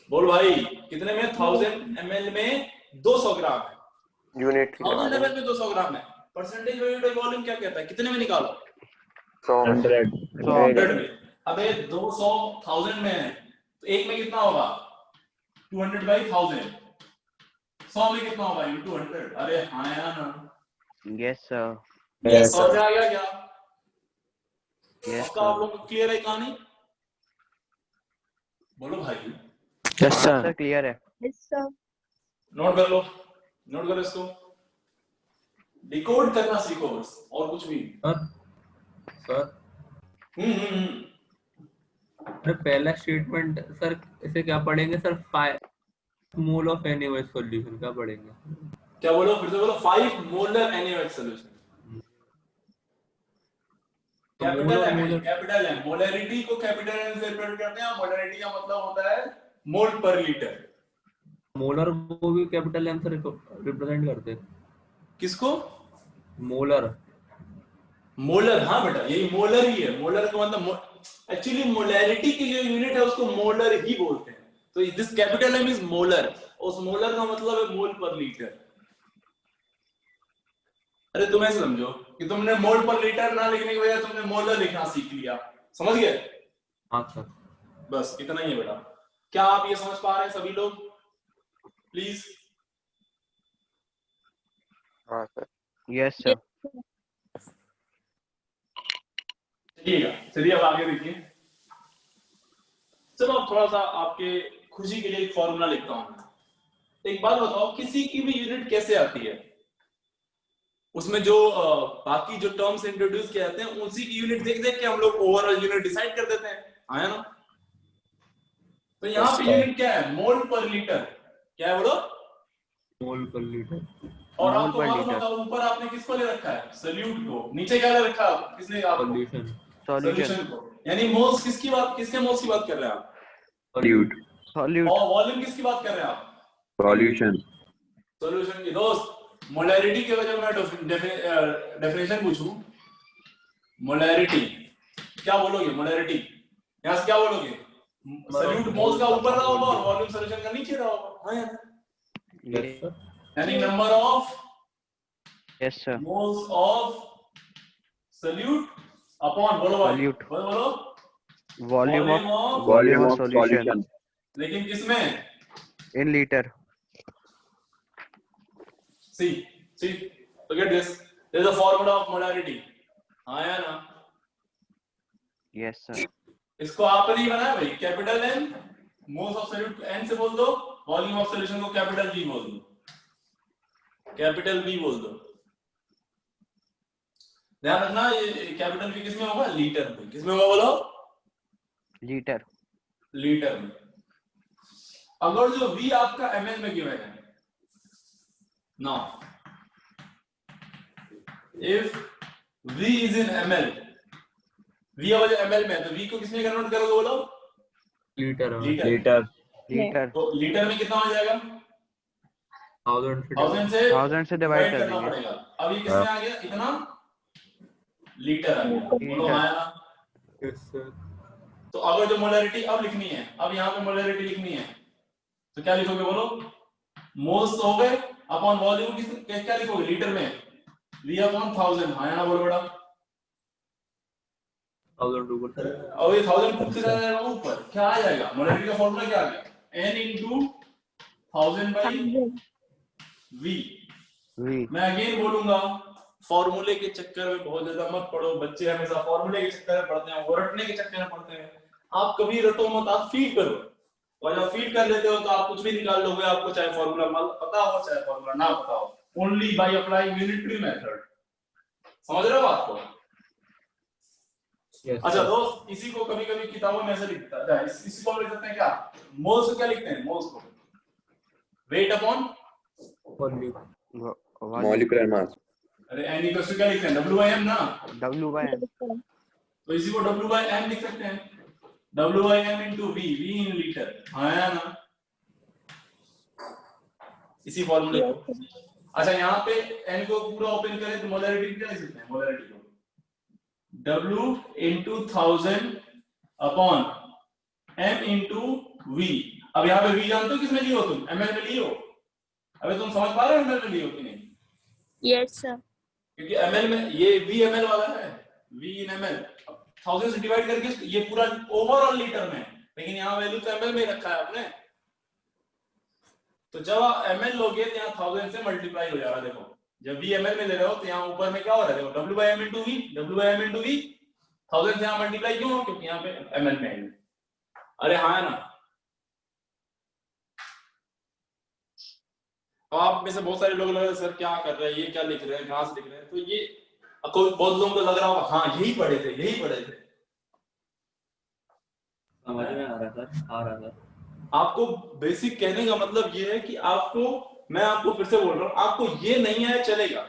बोल भाई कितने में? 1000 ml में 200 ग्राम है। यूनिट 1000 ml में 200 ग्राम है। परसेंटेज वेट ऑफ वॉल्यूम क्या कहता है? कितने में निकालो? 100 में। अबे 200 1000 में है, तो एक में कितना होगा? 200 by 1000। 100 में कितना होगा? 200। अरे हाँ यार ना? Yes sir. यस समझ सर। आ गया क्या? यस आपका आप लोग को क्लियर है कहानी? बोलो भाई। Yes sir. क्लियर है। नोट कर लो, नोट करो इसको, डिकोड करना सीखो बस, और कुछ भी। सर अरे पहला स्टेटमेंट सर इसे क्या पढ़ेंगे sir? 5 mole of NaOH solution क्या पढ़ेंगे? क्या बोलो? फिर से बोलो। 5 molar NaOH solution. Capital M। Molarity को कैपिटल M से रिप्रेजेंट करते हैं, और मोलरिटी का मतलब होता है मोल पर लीटर। मोलर को भी कैपिटल M से रिप्रेजेंट करते हैं। किसको? मोलर। मोलर, हाँ बेटा यही मोलर ही है। मोलर का मतलब एक्चुअली मोलैरिटी की जो यूनिट है उसको मोलर ही बोलते हैं। तो this capital M is molar, उस मोलर का मतलब है मोल पर लीटर। अरे तुम ऐसे समझो कि तुमने मोल पर लीटर ना लिखने की बजाय तुमने मोलर लिखना सीख लिया, समझ गए? हाँ सर। बस इतना ही है बेटा। क्या आप ये समझ पा रहे हैं सभी लोग? प्लीज हाँ सर। Yes, sir. चलिए अब आगे देखिए। चलो अब थोड़ा सा आपके खुशी के लिए एक फॉर्मूला लिखता हूं। एक बात बताओ, किसी की भी यूनिट कैसे आती है? उसमें जो बाकी जो टर्म्स इंट्रोड्यूस किए जाते हैं उसी की यूनिट देख देख के हम लोग ओवरऑल यूनिट डिसाइड कर देते हैं, आया ना? तो यहाँ पे यूनिट क्या है? मोल पर लीटर। क्या है बोलो? मोल पर लीटर। और मोल आपको पर मालूम लीटर। होगा ऊपर आपने किसको ले रखा है? सोल्यूट को। नीचे क्या ले रखा है? किसने आपको? सॉल्यूशन। Solution. सॉल्यूशन को। यानी मोल्स किसकी बात, किसके मोल्स की बात कर रहे हैं आप? Solute. Solute. और वॉल्यूम किसकी बात कर रहे हैं आप? Solution. सॉल्यूशन की। दोस्त मोलैरिटी की वजह मैं डेफिनेशन पूछूं, मोलैरिटी क्या बोलोगे? मोलैरिटी यहां से क्या बोलोगे? सॉल्यूट मोल्स का ऊपर रहा होगा और वॉल्यूम सॉल्यूशन का नीचे रहा होगा। हाँ यार, यस सर। यानी number of Yes, sir. moles of solute upon बोलो भाई, Solute. बोलो Volume of Volume of solution. solution. लेकिन किसमें? In liter. See, look at this. There is a formula of molarity. हाँ या ना? Yes, sir. इसको आपने ही बनाया भाई, capital N, moles of solute को N से बोल दो, वॉल्यूम ऑफ सॉल्यूशन को कैपिटल V बोल दो, कैपिटल V बोल दो। ध्यान रखना ये कैपिटल V किसमें होगा? लीटर में। किसमें होगा बोलो? Liter. लीटर में। अगर जो V आपका ml में गिवन है, now if V is in ml, V अगर ml में है तो V को किसमें कन्वर्ट करोगे बोलो? लीटर। लीटर। Liter. तो लीटर में कितना हो जाएगा? 1000 से divide कर करना देंगे। पड़ेगा। अब ये किसमें आ गया? इतना लीटर आ गया। बोलो आया ना? Yes sir. तो अगर जो मोलैरिटी अब लिखनी है, अब यहाँ पे मोलैरिटी लिखनी है, तो क्या लिखोगे बोलो? मोल्स हो गए अपॉन वॉल्यूम क्या लिखोगे? लीटर में V अपॉन 1000। हाँ या ना? बोलो बेटा। 1000 ऊपर सर। और ये 1000 खुद से जाएगा ऊपर, क्या आ जाएगा? मोलैरिटी का फॉर्मूला क्या आ गया? N into 1000 by V। मैं अगेन बोलूंगा, फॉर्मूले के चक्कर में बहुत ज्यादा मत पढ़ो। बच्चे हमेशा फॉर्मूले के चक्कर में पढ़ते हैं, वो रटने के चक्कर में पढ़ते हैं। आप कभी रटो मत, आप फील करो। और जब फील कर लेते हो तो आप कुछ भी निकाल लोगे, आपको चाहे फॉर्मूला पता हो चाहे फॉर्मूला ना पता हो। Only by applying unitary method. समझ रहे हो बात को? अच्छा दोस्त, इसी को कभी कभी किताबों में ऐसे लिखता है, इसी को लिख सकते हैं क्या? मोल्स को क्या लिखते हैं? मोल्स को वेट अपॉन Molecular mass. अरे n इक्वल टू क्या लिखते हैं? W/m ना? W/m. तो इसी को W/m लिख सकते हैं। W/m into V, V in litre. हाँ या ना? इसी फॉर्मूले को। अच्छा यहाँ पे n को पूरा ओपन करें तो मोलैरिटी क्या लिख सकते हैं? मोलैरिटी को W into 1000 upon m into V। अब यहाँ पे V जानते हो किसमें लिए हो तुम? ml में लिए हो? अबे तुम समझ पा रहे हो ml में लिए हो कि नहीं? Yes, sir. क्योंकि ml में ये V ml वाला है, V in ml 1000 से डिवाइड करके ये पूरा ओवरऑल लीटर में, लेकिन यहाँ वैल्यू तो ml में रखा है आपने। तो जब आप ml लोगे तो यहाँ 1000 से मल्टीप्लाई हो जाएगा। देखो जब V ml में ले रहे हो तो यहाँ ऊपर में क्या हो रहा है? देखो W/m into V, W/m into V 1000 से यहाँ मल्टीप्लाई क्यों हो? क्योंकि यहाँ पे ml में है। अरे हाँ है ना? अब आप में से बहुत सारे लोग लग रहे हैं सर क्या कर रहे हैं, ये क्या लिख रहे हैं, कहाँ से लिख रहे हैं? तो ये कोई बहुत लोगों को लग रहा होगा हाँ यही पढ़े थे। समझ में आ रहा सर, आ रहा सर। आपको बेसिक कहने का मतलब ये है कि आपको, मैं आपको फिर से बोल रहा हूँ, आपको ये नहीं आया चलेगा,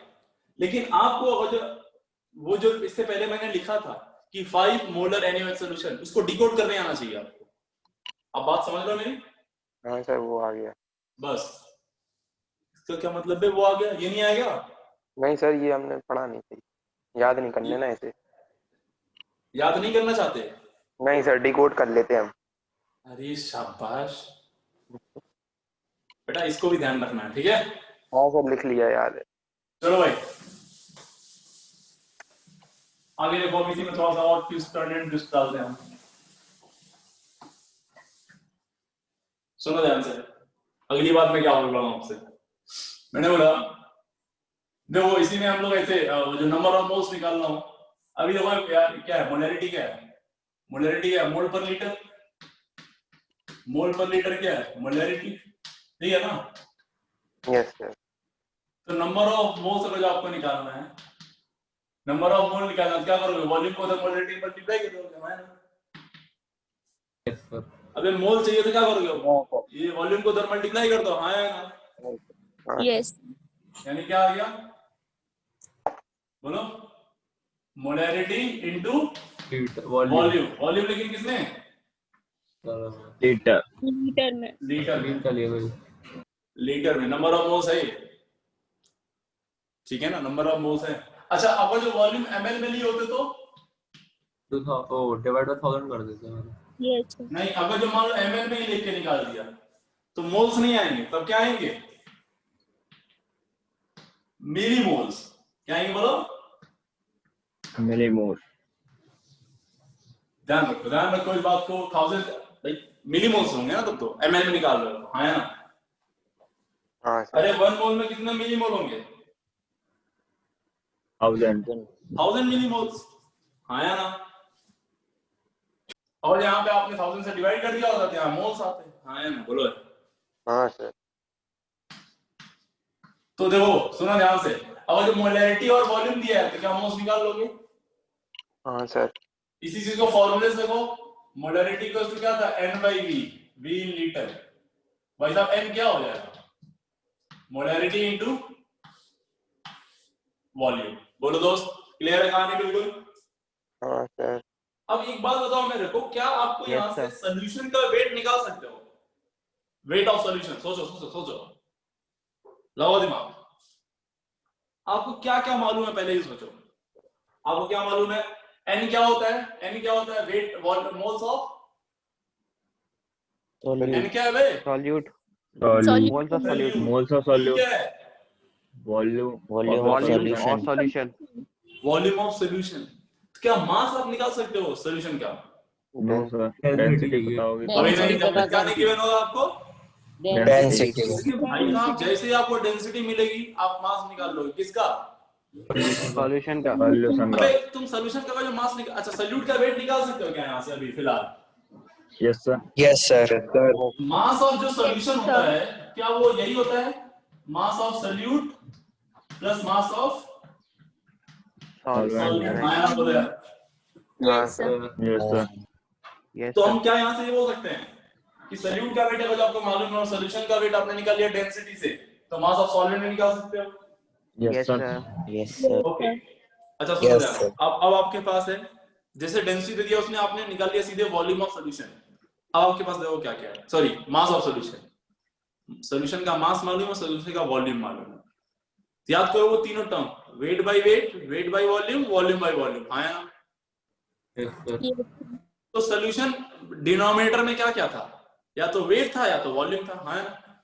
लेकिन आपको वो जो इससे पहले मैंने लिखा था कि 5 मोलर NaOH सॉल्यूशन, उसको डिकोड करने आना चाहिए आपको। आप बात समझ रहे हो मेरी? हाँ सर वो आ गया। बस इसका क्या मतलब है वो आ गया, ये नहीं आएगा? नहीं सर ये हमने पढ़ा नहीं थी, याद नहीं करने ना इसे। याद नहीं करना चाहते? नहीं सर डिकोड कर लेते हम। अरे शाबाश बेटा, इसको भी ध्यान रखना है, ठीक है? हाँ सर लिख लिया, याद है। चलो भाई आगे देखो, अब इसी में थोड़ा सा और ट्विस्ट टर्न एंड ट्विस्ट डालते हैं हम। सुनो ध्यान से, अगली बात मैं क्या बोल रहा हूँ आपसे। मैंने बोला देखो इसी में हम लोग ऐसे वो जो नंबर ऑफ मोल्स निकालना हो, अभी देखो यार क्या है मोलैरिटी, क्या है मोलैरिटी, क्या है मोल पर लीटर, मोल पर लीटर क्या है मोलैरिटी, ठीक है ना। Yes sir. तो नंबर ऑफ मोल्स अगर जो आपको निकालना है, नंबर ऑफ मोल निकालना है, क्या करोगे वॉल्यूम को तो मोलैरिटी मल्टीप्लाई कर दोगे, है ना। Yes sir. अबे मोल चाहिए तो क्या करोगे, ये वॉल्यूम को उधर मल्टीप्लाई कर दो, हाँ या ना। Yes. यानी क्या आ गया, बोलो, मोलैरिटी इनटू वॉल्यूम, वॉल्यूम लेकिन किसने, लीटर, Liter में. लीटर में, का लिए भाई लीटर में नंबर ऑफ मोल्स है, ठीक है ना, नंबर ऑफ मोल्स है। अच्छा अगर जो वॉल्यूम ml में लिए होते तो डिवाइड बाय 1000 कर देते हैं। Yes. नहीं, अगर जो मान लो ml में ही लेके निकाल दिया तो मोल्स नहीं आएंगे, तब क्या आएंगे, मिली मोल्स, क्या आएंगे बोलो, मिलीमोल, ध्यान रखो इस बात को, 1000 मिली मोल्स होंगे ना तब तो, ml में निकाल रहे हो, हाँ या ना। हाँ सर। अरे 1 मोल में कितने मिली मोल होंगे, 1000 मिली मोल्स, हाँ या ना। और यहाँ पे आपने 1000 से डिवाइड कर दिया होता तो यहाँ मोल्स आते, हाँ या ना, बोलो। हाँ सर। तो देखो सुना ध्यान से, अगर जो मोलैरिटी और वॉल्यूम दिया है तो क्या मोल्स निकाल लोगे, हाँ सर। इसी चीज को फॉर्मूले से देखो, मोलैरिटी इक्वल्स टू क्या था, n/v, v इन लीटर, भाई साहब n क्या हो जाएगा, मोलैरिटी इनटू वॉल्यूम, बोलो दोस्त, क्लियर है कहानी बिल्कुल। हाँ सर। अब एक बात बताओ मेरे को, क्या आपको Yes, यहाँ से sir. सोल्यूशन का वेट निकाल सकते हो, वेट ऑफ सोल्यूशन, सोचो सोचो सोचो, लगाओ दिमाग, आपको क्या क्या मालूम है, पहले ही सोचो, आपको क्या मालूम है, n क्या होता है, n क्या होता है, वेट मोल्स ऑफ, n क्या है बे, Solute. Solute. Moles of solute. Moles of V solute, क्या है, volume Volume of Volume solution. of solution. Volume of solution. क्या मास आप निकाल सकते हो सोल्यूशन का, नो सर, डेंसिटी पता होगी, अभी नहीं, Density जब तक क्या नहीं गिवन होगा आपको, Density. भाई साहब जैसे ही आपको डेंसिटी मिलेगी आप मास निकाल लोगे, किसका, Solution का. सॉल्यूशन का, अबे तुम सोल्यूशन का जो मास निकाल, अच्छा सोल्यूट का वेट निकाल सकते हो क्या यहाँ से अभी फिलहाल, yes sir, Yes, sir. Mass of जो सोल्यूशन होता है क्या वो यही होता है, mass of solute plus mass of solvent, हाँ बोलो यार। हाँ Yes, sir. Sir. Yes sir, Yes, तो sir. हम क्या यहाँ से ये बोल सकते हैं कि सोल्यूट का वेट अगर आपको मालूम है और सोल्यूशन का वेट आपने निकाल लिया डेंसिटी से, तो मास ऑफ सॉल्वेंट में निकाल सकते हो, yes Yes, sir, sir. Yes, sir. Okay. अच्छा सुनो Yes, ध्यान, sir. अब आपके पास है, जैसे डेंसिटी दिया उसने आपने निकाल लिया सीधे वॉल्यूम ऑफ सोल्यूशन, अब आपके पास देखो क्या क्या है, sorry mass of solution, solution का मास मालूम है, सोल्यूशन का वॉल्यूम मालूम है, याद करो वो तीनों term, weight by weight, weight by volume, volume by volume, हाँ या ना। Yes sir. Yes. तो सोल्यूशन डिनोमिनेटर में क्या क्या था, या तो वेट था या तो वॉल्यूम था, हाँ या ना।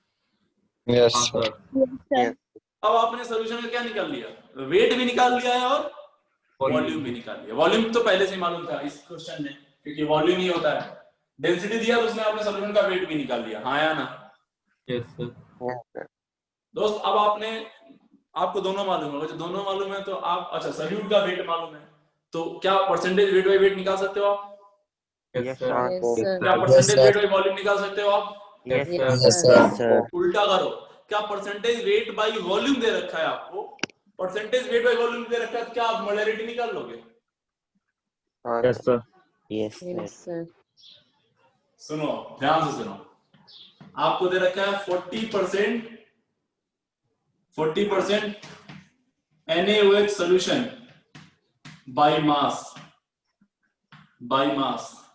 Yes, हाँ sir. सर। Yes, sir. अब आपने सोल्यूशन का क्या निकाल लिया, वेट भी निकाल लिया है और वॉल्यूम भी निकाल लिया, वॉल्यूम तो पहले से ही मालूम था इस क्वेश्चन में क्योंकि वॉल्यूम ही होता है, डेंसिटी दिया तो उसने आपने सोल्यूशन का वेट भी निकाल लिया, हाँ या ना। Yes sir. Yes, sir. दोस्त अब आपने, आपको दोनों मालूम है, दोनों मालूम है तो आप, अच्छा सोल्यूट का वेट मालूम है तो क्या परसेंटेज वेट बाय वेट निकाल सकते हो आप, yes Yes, sir. sir. Yes, sir. क्या परसेंटेज वेट बाय वॉल्यूम निकाल सकते हो आप, Yes, Yes, sir. Yes, sir. Yes, sir. उल्टा करो, क्या परसेंटेज वेट बाय वॉल्यूम दे रखा है आपको, परसेंटेज वेट बाय वॉल्यूम दे रखा है तो क्या आप मोलैरिटी निकाल लोगे, हाँ yes sir, Yes, sir. Yes, sir. सुनो ध्यान से सुनो, आपको दे रखा है 40% NaOH solution by mass,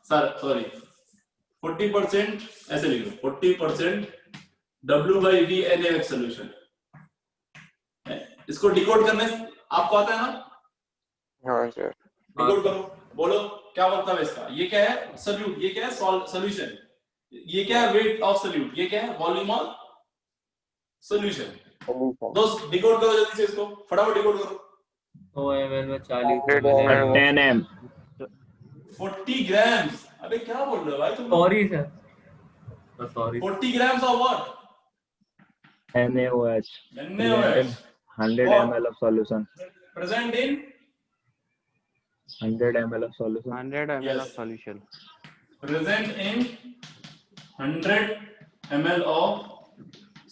sir sorry 40% ऐसे लिख लो, 40% W by V NaOH solution, इसको डिकोड करने आपको आता है ना, हाँ सर। डिकोड करो, बोलो क्या मतलब है इसका, ये क्या है सोल्यूट, ये क्या है सॉल्यूशन, ये क्या है वेट ऑफ सोल्यूट, ये क्या है वॉल्यूम ऑफ सोल्यूशन, दोस्त डिकोड करो जल्दी से इसको, फटाफट डिकोड करो। 100 ml में 40 10 m, 40 ग्राम्स, अबे क्या बोल रहे हो भाई तुम, sorry sir, sorry. 40 grams of what, NaOH, NaOH, 100 What? ml of solution. Present in 100 ml of solution. 100 ml Yes. of solution. present in 100 ml of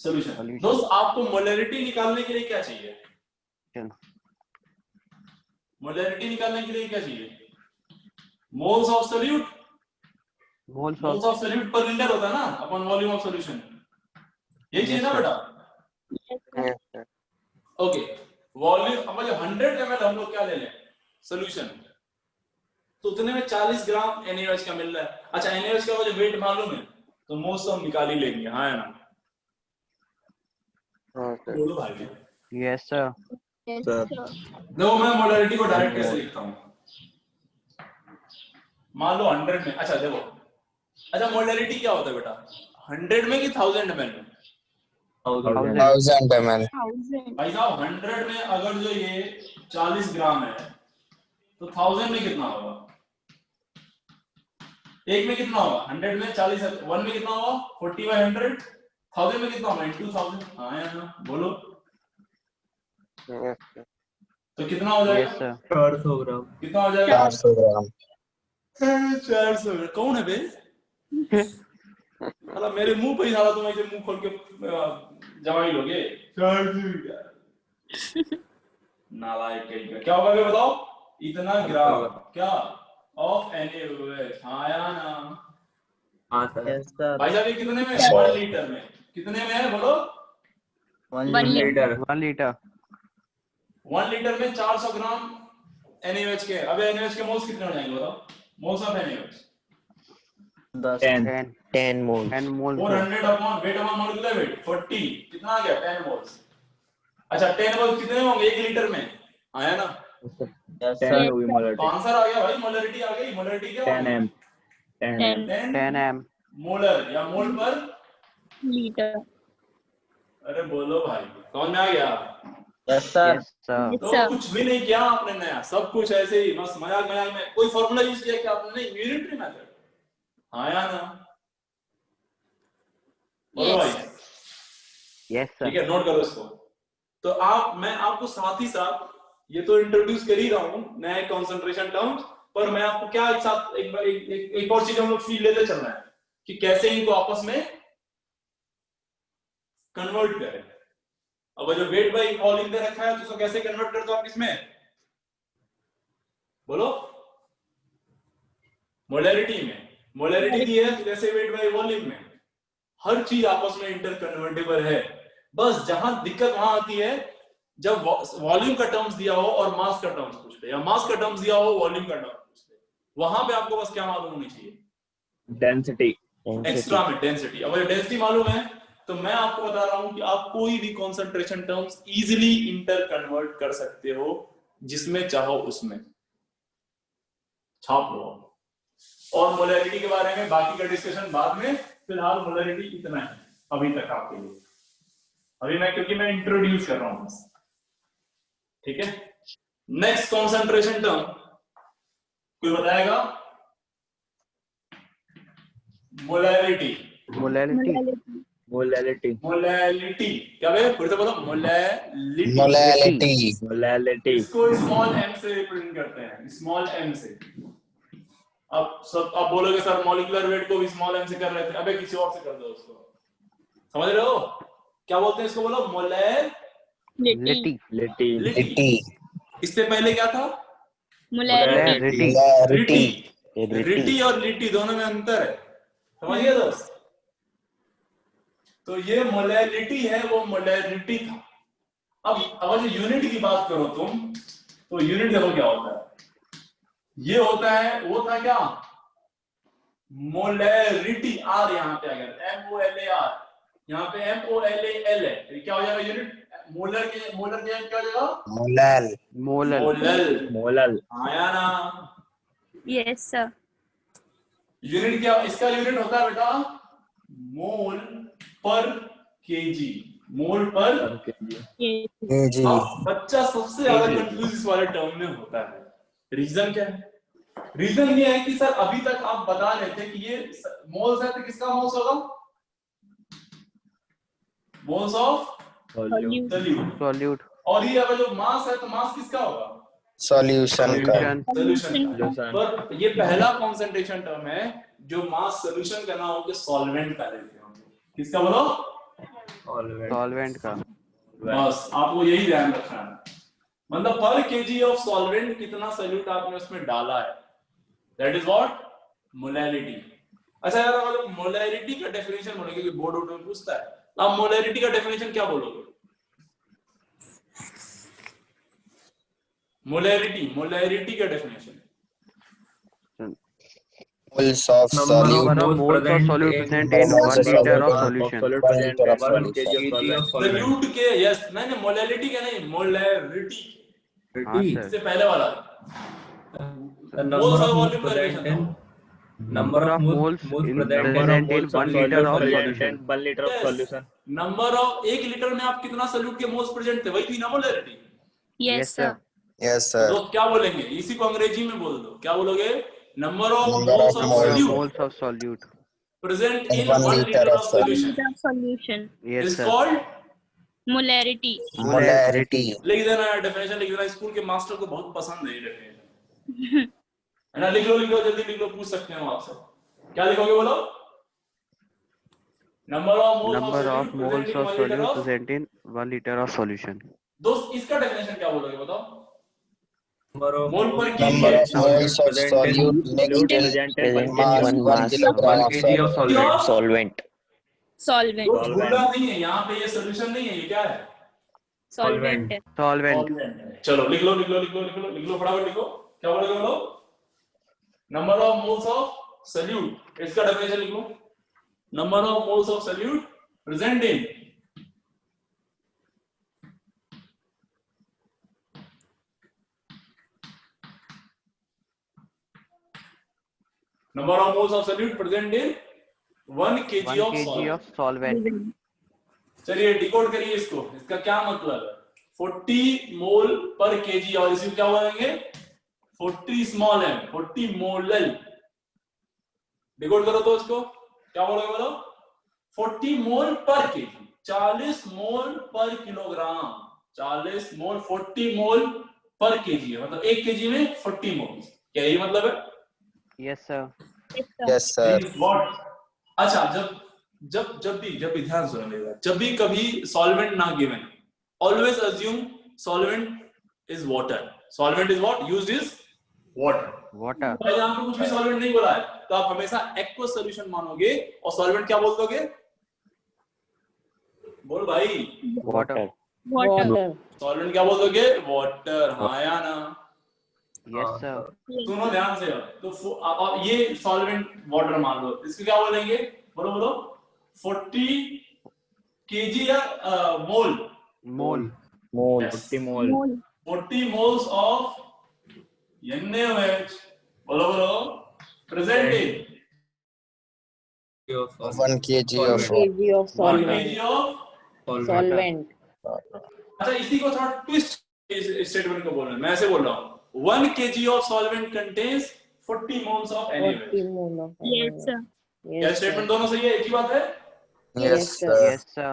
solution. Solution. दोस्त आपको मोलैरिटी निकालने के लिए क्या चाहिए? मोलैरिटी निकालने के लिए क्या चाहिए? Moles of solute. Moles moles of of solute पर लीटर होता है ना अपॉन वॉल्यूम ऑफ सॉल्यूशन. यही चाहिए ना बेटा? Yes, sir. ओके. वॉल्यूम अब जो 100 ml हम लोग क्या ले लें सॉल्यूशन, तो उतने में 40 ग्राम NaOH का मिल रहा है. अच्छा NaOH का वो जो वेट मालूम है तो मोल्स तो हम निकाल ही लेंगे. हाँ है ना? हाँ सर. बोलो भाई. yes sir. Yes, Sir. sir. देखो मैं मोलैरिटी को डायरेक्ट कैसे लिखता हूँ. मान लो 100 में. अच्छा देखो, अच्छा मोलैरिटी क्या होता है बेटा? 100 में कि 1000 ml में? 1000 1000 ml. 1000. भाई साहब 100 में अगर जो ये 40 ग्राम है तो 1000 में कितना होगा? एक में कितना होगा? 100 में 40 है, 1 में कितना होगा? 40/100. 1000 में कितना होगा? into 1000. हाँ या ना? बोलो. Yes, sir. तो कितना हो जाएगा? yes sir. 400 ग्राम. कितना हो जाएगा? 400 ग्राम. 400. कौन है बे? अला मेरे मुंह पे ही साला तुम ऐसे मुंह खोल के जवाई लोगे. 400. नालायक कहीं का. क्या होगा बे बताओ? इतना ग्राम क्या ऑफ NaOH. हाँ या ना? हाँ सर. Yes sir. भाई साहब ये कितने में? 1 लीटर में. कितने में है बोलो? 1 liter. 1 liter. 1 लीटर में 400 ग्राम NaOH के. अब NaOH के मोल्स कितने हो जाएंगे बताओ? Moles of NaOH 10. 10 moles. 10 moles sir. 400 upon weight upon molecular weight 40. कितना आ गया? 10 मोल्स. अच्छा 10 मोल्स कितने होंगे 1 लीटर में? आया ना? 10 होगी तो मोलैरिटी. आंसर आ गया भाई. मोलैरिटी आ गई. मोलैरिटी क्या 10 m. 10 10 10 m. मोलर या मोल पर. Liter. अरे बोलो भाई. समझ में आ गया? Yes sir. yes sir. Yes, तो sir. कुछ भी नहीं किया आपने नया. सब कुछ ऐसे ही बस मजाक मजाक में. कोई फार्मूला यूज किया क्या आपने? नहीं. Unitary method. हाँ या ना? बोलो भाई. yes sir. ठीक है नोट करो इसको. तो आप मैं आपको साथ ही साथ ये तो इंट्रोड्यूस कर ही रहा हूँ नए कंसंट्रेशन टर्म्स, पर मैं आपको क्या एक साथ एक और चीज हम लोग फील लेते चल रहे हैं कि कैसे इनको आपस में कन्वर्ट करें. अब जो वेट बाय वॉल्यूम दे रखा है तो उसको कैसे कन्वर्ट करते हो आप इसमें? बोलो. मोलैरिटी में. मोलैरिटी दी है जैसे वेट बाय वॉल्यूम में. हर चीज आपस में इंटर कन्वर्टेबल है. बस जहां दिक्कत वहां आती है जब वॉल्यूम का टर्म्स दिया हो और मास का टर्म्स पूछ ले, या मास का टर्म्स दिया हो वॉल्यूम का टर्म्स पूछ ले. वहां पे आपको बस क्या मालूम होनी चाहिए? डेंसिटी. एक्स्ट्रा में डेंसिटी. अब अगर डेंसिटी मालूम है तो मैं आपको बता रहा हूं कि आप कोई भी concentration terms easily inter convert कर सकते हो जिसमें चाहो उसमें. छाप लो. और मोलैरिटी के बारे में बाकी का डिस्कशन बाद में. फिलहाल मोलैरिटी इतना है अभी तक आपके लिए. अभी मैं क्योंकि मैं इंट्रोड्यूस कर रहा हूं बस. ठीक है. नेक्स्ट कंसंट्रेशन टर्म कोई बताएगा? molality. मोलैलिटी. मोलैलिटी. क्या बे? फिर से बोलो. मोलैलिटी. Molality. मोलैलिटी. इसको स्मॉल m से रिप्रेजेंट करते हैं. स्मॉल m से. अब सब आप बोलोगे सर मॉलिक्यूलर वेट को भी स्मॉल m से कर रहे थे. अबे किसी और से कर दो उसको. समझ रहे हो? क्या बोलते हैं इसको? बोलो मोलैलिटी. Lity. इससे पहले क्या था? Molarity. रिटी और लिटी दोनों में अंतर है. समझिए दोस्त. तो ये मोलैलिटी है, वो मोलैरिटी था. अब अगर जो यूनिट की बात करो तुम तो यूनिट देखो क्या होता है. ये होता है वो था क्या? मोलैरिटी. आर यहाँ पे अगर MOLAR यहाँ पे MOLAL है. क्या हो जाएगा यूनिट? मोलर के क्या हो जाएगा? मोलल. आया ना? Yes, sir. यूनिट क्या? इसका यूनिट होता है बेटा मोल पर केजी. मोल पर Yes. kg. अब बच्चा सबसे ज्यादा कंफ्यूज इस वाले टर्म में होता है. रीजन क्या है? रीजन ये है कि सर अभी तक आप बता रहे थे कि ये मोल्स है तो किसका मोल्स होगा? Moles of Solute. Solute. Solute. और ये अगर जो मास है तो मास किसका होगा? सॉल्यूशन का सोल्यूशन का। Solution. पर ये पहला कॉन्सेंट्रेशन टर्म है जो मास सोल्यूशन का ना हो के सॉल्वेंट का लेते हैं। किसका बोलो? सॉल्वेंट का। बस आपको यही ध्यान रखना है, मतलब पर केजी ऑफ सॉल्वेंट कितना सोल्यूट आपने उसमें डाला है, दैट इज व्हाट मोलैरिटी। अच्छा यार अगर मोलैरिटी का डेफिनेशन बोलेंगे कि बोर्ड वोर्ड में पूछता है, तो आप मोलैरिटी का डेफिनेशन क्या बोलोगे? मोलैरिटी का definition moles of solute Number of moles of solute present in 1 liter of solution. Solute 1 present liter in of 1 solution. kg of solvent. Solute के, यस नहीं मोलैरिटी का नहीं, मोलैरिटी हाँ इससे सर। पहले वाला The number of moles present in Number of moles present in 1 liter of solution. 1 liter of solution. Number of 1 litre में आप कितना सोल्यूट के मोल्स प्रेजेंट थे, वही थी ना molarity. Yes, sir. Yes, sir. दोस्त क्या बोलेंगे, इसी को अंग्रेजी में बोल दो, क्या बोलोगे? Number of Number moles of of moles. Solute Moles of solute. Present in In 1 1 liter litre of of solution The solution. Yes is sir. Called, Molarity. Molarity. लिख देना है डेफिनेशन, लिख देना, स्कूल के मास्टर को बहुत पसंद है ये डेफिनेशन, है ना? लिख लो जल्दी लिख लो, पूछ सकते हो आपसे, क्या लिखोगे बोलो? Number of Number of moles of solute present in 1 liter of solution. दोस्त इसका डेफिनेशन क्या बोलोगे बताओ? number of मोल पर Number KG of moles of solute mixed in Present in 1 mass kg 1 kilogram of 1 kg of solute. solvent. Solvent. दोस्त भूलना नहीं है, यहाँ पे ये सोल्यूशन नहीं है, ये क्या है? Solvent. Solvent. Solvent है। चलो लिख लो फटाफट लिखो, क्या बोलोगे बोलो? Number of moles of solute, इसका डेफिनेशन लिख लो। Number of moles of solute present in number of moles of solute present in 1 kg 1 of kg solvent। of solvent. चलिए डिकोड करिए इसको, इसका क्या मतलब है? 40 मोल पर केजी, और इसी को क्या बोलेंगे? 40 स्मॉल m, 40 मोलल। डिकोड करो तो इसको क्या बोलोगे बोलो? 40 मोल पर केजी, 40 मोल पर किलोग्राम, 40 मोल 40 मोल पर केजी है, मतलब 1 केजी में 40 मोल, क्या यही मतलब है? Yes sir. Yes, sir. What? अच्छा जब भी ध्यान सुनिएगा, जब भी कभी सॉल्वेंट ना given, always assume solvent is water. Solvent is what used is water. Water. भाई यहाँ पे कुछ भी सॉल्वेंट नहीं बोला है, तो आप हमेशा एक्वस सॉल्यूशन मानोगे, और सॉल्वेंट क्या बोल दोगे? बोल भाई, Water. Water. सॉल्वेंट क्या बोल दोगे? वाटर। हाँ या ना? Yes sir. सुनो ध्यान से, तो आप ये सॉल्वेंट वाटर मान लो, इसको क्या बोलेंगे? बोलो 40 केजी या मोल? Mole. Mole. 40 mole. Mole. 40 moles of NaOH, बोलो present in 1 kg of 1 kg of solvent. अच्छा इसी को थोड़ा ट्विस्ट स्टेटमेंट को बोल रहे हैं, मैं ऐसे बोल रहा हूँ 1 kg of solvent contains 40 moles of NaOH। Yes, sir. क्या स्टेटमेंट दोनों सही है, एक ही बात है? Yes, sir. Yes sir.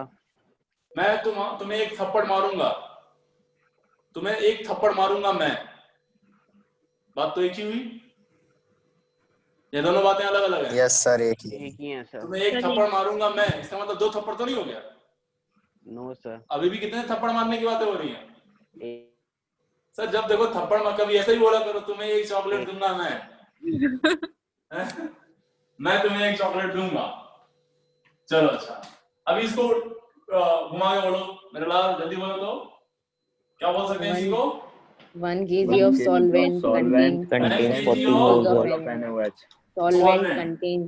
मैं तुम्हें एक थप्पड़ मारूंगा, मैं, बात तो एक ही हुई, ये दोनों बातें अलग अलग है। Yes, sir. एक ही। एक ही है सर। तुम्हें एक थप्पड़ मारूंगा मैं, इसका मतलब 2 थप्पड़ तो नहीं हो गया? No sir. अभी भी कितने थप्पड़ मारने की बातें हो रही हैं? सर जब देखो थप्पड़ मार, कभी ऐसा ही बोला करो, तुम्हें एक चॉकलेट दूंगा मैं तुम्हें एक चॉकलेट दूंगा। चलो अच्छा, अभी इसको घुमा के बोलो मेरे लाल, जल्दी बोलो तो क्या बोल सकते हैं इसी को? 1 kg of solvent contains Contains 40 moles moles of NaOH. solvent contains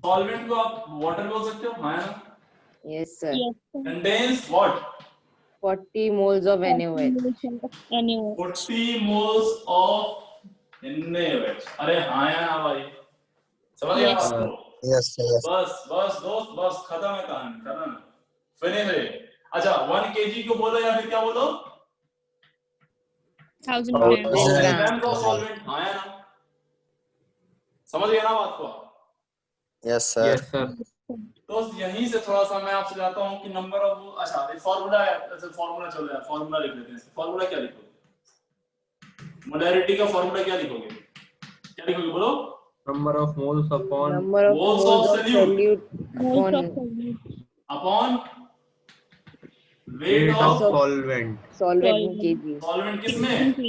solvent को आप वाटर बोल सकते हो, हाँ ना? yes sir Yes, sir. Contains what? 40 moles of NaOH. NaOH. 40 moles of NaOH। अरे हाँ या ना भाई, समझ गया Yes. आपको? Yes, sir. Yes. बस दोस्त, बस खत्म है कहानी, खत्म है, फिनिश है। अच्छा 1 kg को बोलो या फिर क्या बोलो? 1000 grams. 1000 grams. grams of solvent, हाँ या ना? समझ गया ना बात को? Yes, sir. Yes sir. दोस्त यहीं से थोड़ा सा मैं आपसे चाहता हूँ कि नंबर ऑफ, अच्छा फॉर्मूला है, अच्छा फॉर्मूला चल रहा है, फॉर्मूला लिख लेते हैं। फॉर्मूला क्या लिखोगे? मोलैरिटी का फॉर्मूला क्या लिखोगे? क्या लिखोगे बोलो? Number of moles upon Number of Moles moles of of solute Moles of upon solute. Upon weight weight of of solvent. solvent in Solvent. kg. Solvent किसमें? In kg.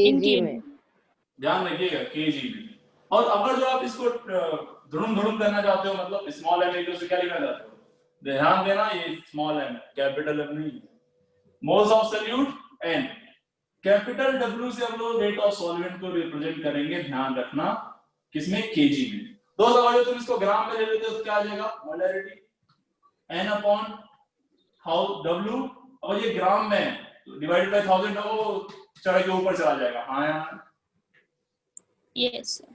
In kg kg. में. ध्यान रखिएगा KG में। और अगर जो आप इसको धुड़ुम धुड़ुम करना चाहते हो, मतलब स्मॉल एम इक्वल टू क्या लिखना चाहते हो, ध्यान देना ये स्मॉल एम कैपिटल एम नहीं। Moles of solute N, capital W से हम लोग रेट ऑफ सॉल्वेंट को रिप्रेजेंट करेंगे, ध्यान रखना किसमें? केजी में। दोस्तों अगर तुम इसको ग्राम में ले लेते हो तो क्या आ जाएगा? Molarity N upon how W, और ये ग्राम में डिवाइडेड बाय 1000 वो चढ़ के ऊपर चला जाएगा। हाँ यार Yes, sir.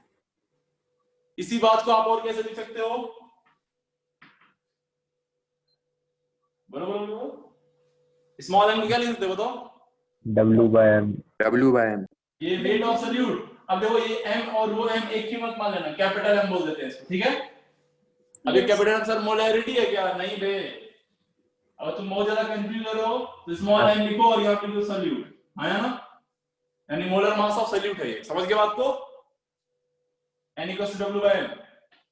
इसी बात को आप और कैसे लिख सकते हो? बोलो बोलो बोलो। स्मॉल एम को क्या लिख सकते हो बताओ? W/m। ये वेट ऑफ सॉल्यूट। अब देखो ये एम और वो एम एक ही मत मान लेना, कैपिटल एम बोल देते हैं इसको, ठीक है? अब ये Yes. Capital M sir molarity है क्या? नहीं बे, अब तुम बहुत ज्यादा कंफ्यूज हो तो स्मॉल एम लिखो और यहाँ पे लिखो सॉल्यूट, आया ना? यानी मोलर मास ऑफ सॉल्यूट है ये, समझ गए बात को? n equals to W/m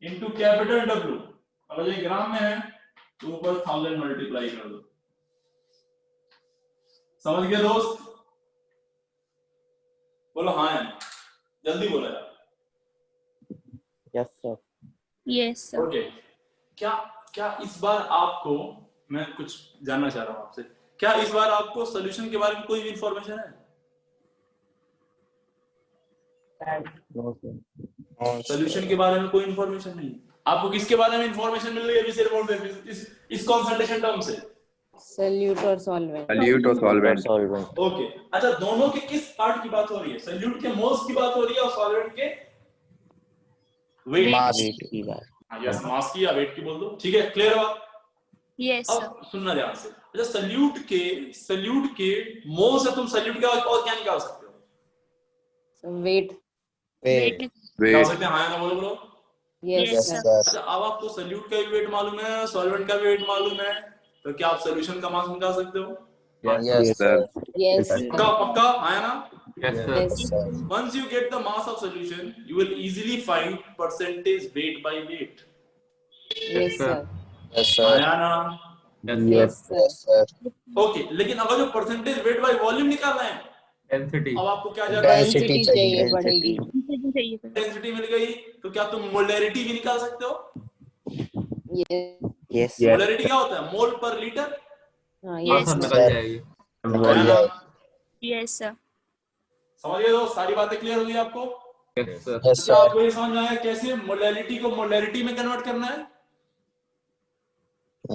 into capital W। अगर ये ग्राम में है तो ऊपर 1000 मल्टीप्लाई कर दो। समझ गए दोस्त? बोलो हाँ यार, जल्दी बोलो यार। Yes sir. Yes, sir. Okay, क्या क्या इस बार आपको, मैं कुछ जानना चाह रहा हूं आपसे, क्या इस बार आपको सॉल्यूशन के बारे में कोई भी इंफॉर्मेशन है? No sir. सॉल्यूशन के बारे में कोई इंफॉर्मेशन नहीं। आपको किसके बारे में इंफॉर्मेशन मिल रही है अभी से बोल दे इस कंसंट्रेशन टर्म से? Solute or solvent. सॉल्यूट और सॉल्वेंट। ओके, अच्छा दोनों के किस पार्ट की बात हो रही है? सॉल्यूट के मोल्स की बात हो रही है और सॉल्वेंट के वेट मास की बात। हाँ यस, मास की या वेट की बोल दो, ठीक है? क्लियर हुआ? Yes, sir. अब सुनना ध्यान से। अच्छा सॉल्यूट के मोल से तुम सॉल्यूट का और क्या निकाल सकते हो? So weight. वेट निकाल सकते हैं, हाँ या ना बोलो बोलो। Yes, Yes, sir. सर अच्छा अब आपको सॉल्यूट का भी वेट मालूम है, सॉल्वेंट का भी वेट मालूम है, तो क्या आप सॉल्यूशन का मास निकाल सकते हो? Yes sir Yes, sir. पक्का पक्का, हाँ या ना? Yes sir. Yes. Yes sir Once you get the mass of solution, you will easily find percentage weight by weight. Yes, sir. Yes हाँ सर या ना? Yes, sir. Yes sir okay, लेकिन अगर जो परसेंटेज वेट बाय वॉल्यूम निकालना है, density. अब आपको क्या जाना है? डेंसिटी Density चाहिए चाहिए पड़ेगी. चाहिए sir. डेंसिटी मिल गई, तो क्या तुम मोलैरिटी भी निकाल सकते हो? Yes. यस मोलैरिटी क्या होता है? मोल पर लीटर। हाँ, हाँ yes, सर, sir. निकल जाएगी। हाँ या ना? Yes, sir. समझ गए दोस्त? सारी बातें क्लियर हो गई आपको? Yes sir. यस क्या सर आपको ये समझ में आया कैसे मोलैरिटी को मोलैरिटी में कन्वर्ट करना है?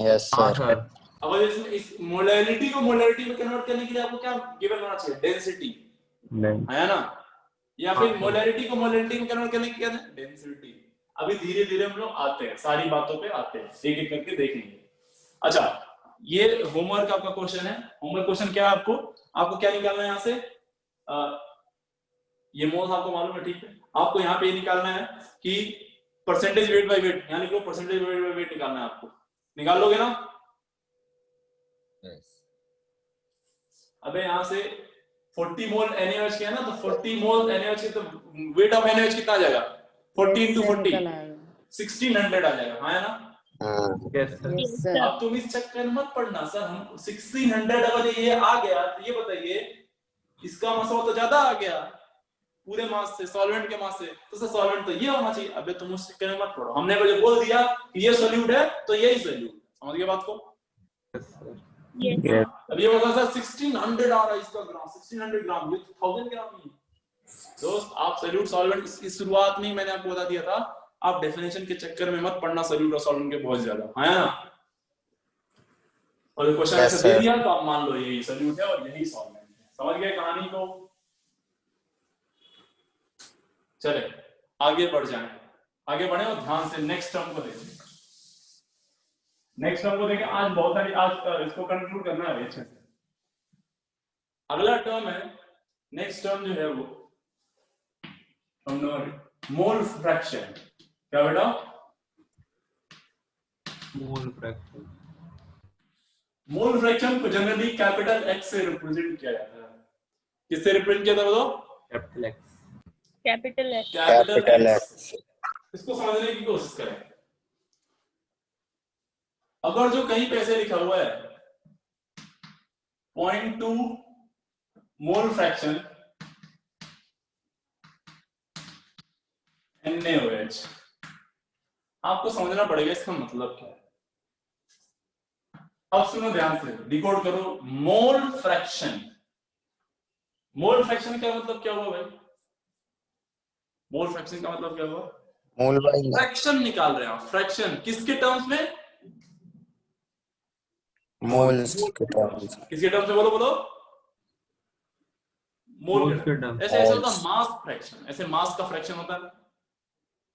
यस हाँ सर सर। अब इस मोलैरिटी को मोलैरिटी में कन्वर्ट करने के लिए आपको क्या गिवन होना चाहिए? डेंसिटी, है ना? या फिर हाँ। मोलैरिटी को मोलैरिटी में कन्वर्ट करने की क्या है? डेंसिटी। अभी धीरे धीरे हम लोग आते हैं, सारी बातों पे आते हैं, एक एक करके देखेंगे। अच्छा, ये होमवर्क आपका क्वेश्चन है। होमवर्क क्वेश्चन क्या है? आपको क्या निकालना है यहाँ से? ये मोल्स आपको मालूम है, ठीक है? आपको यहाँ पे निकालना है कि परसेंटेज वेट बाय वेट, यानी कि परसेंटेज वेट बाय वेट निकालना है आपको। निकाल लोगे ना? अबे यहाँ से 40 मोल NaOH है ना, तो 40 मोल NaOH की तो वेट ऑफ NaOH कितना आ जाएगा? 40 into 40 1600 आ जाएगा, हाँ है ना? Yes sir. Yes, sir. अब तुम इस चक्कर में मत पड़ना सर, हम 1600 अगर ये आ गया तो ये बताइए इसका मसला तो ज्यादा आ गया पूरे मास से, सॉल्वेंट के मास से, तो सर सॉल्वेंट तो ये होना चाहिए। अबे तुम उस चक्कर में मत पड़ो, हमने अगर बोल दिया कि ये सॉल्यूट है तो यही सॉल्यूट, समझ गए बात को? Yes. अब ये बता सर 1600 आ रहा है इसका ग्राम, 1600 ग्राम, ये 1000 ग्राम नहीं। दोस्त आप सॉल्यूट सॉल्वेंट की शुरुआत में ही मैंने आपको बता दिया था, आप डेफिनेशन के चक्कर में मत पड़ना सॉल्यूट और सॉल्वेंट के बहुत ज्यादा, है ना? और क्वेश्चन ऐसे दे दिया तो आप मान लो यही सॉल्यूट है और यही सॉल्वेंट है। समझ गए कहानी को? चले आगे बढ़ जाएं, आगे बढ़े और ध्यान से नेक्स्ट टर्म को देखें। नेक्स्ट टर्म को देखें, आज बहुत सारी, आज इसको कंक्लूड करना है अच्छे से। अगला टर्म है, नेक्स्ट टर्म जो है वो मोल फ्रैक्शन। क्या बेटा? Mole fraction. मोल फ्रैक्शन को जनरली कैपिटल एक्स से रिप्रेजेंट किया जाता है। किससे रिप्रेजेंट किया जाता है बताओ? Capital x. कैपिटल है। Capital x. इसको समझने की कोशिश करें। अगर जो कहीं पे ऐसे लिखा हुआ है 0.2 मोल फ्रैक्शन NaOH, आपको समझना पड़ेगा इसका मतलब क्या है। अब सुनो ध्यान से, डिकोड करो। मोल फ्रैक्शन, मोल फ्रैक्शन का मतलब क्या हुआ भाई? मोल फ्रैक्शन का मतलब क्या हुआ? मोल बाई फ्रैक्शन निकाल रहे हैं। फ्रैक्शन किसके टर्म्स में? मोल्स के टर्म्स। किसके टर्म्स में? बोलो बोलो। मोल मोल्स के के टर्म्स। टर्म्स। ऐसे ऐसे होता है मास फ्रैक्शन, ऐसे मास का फ्रैक्शन होता है।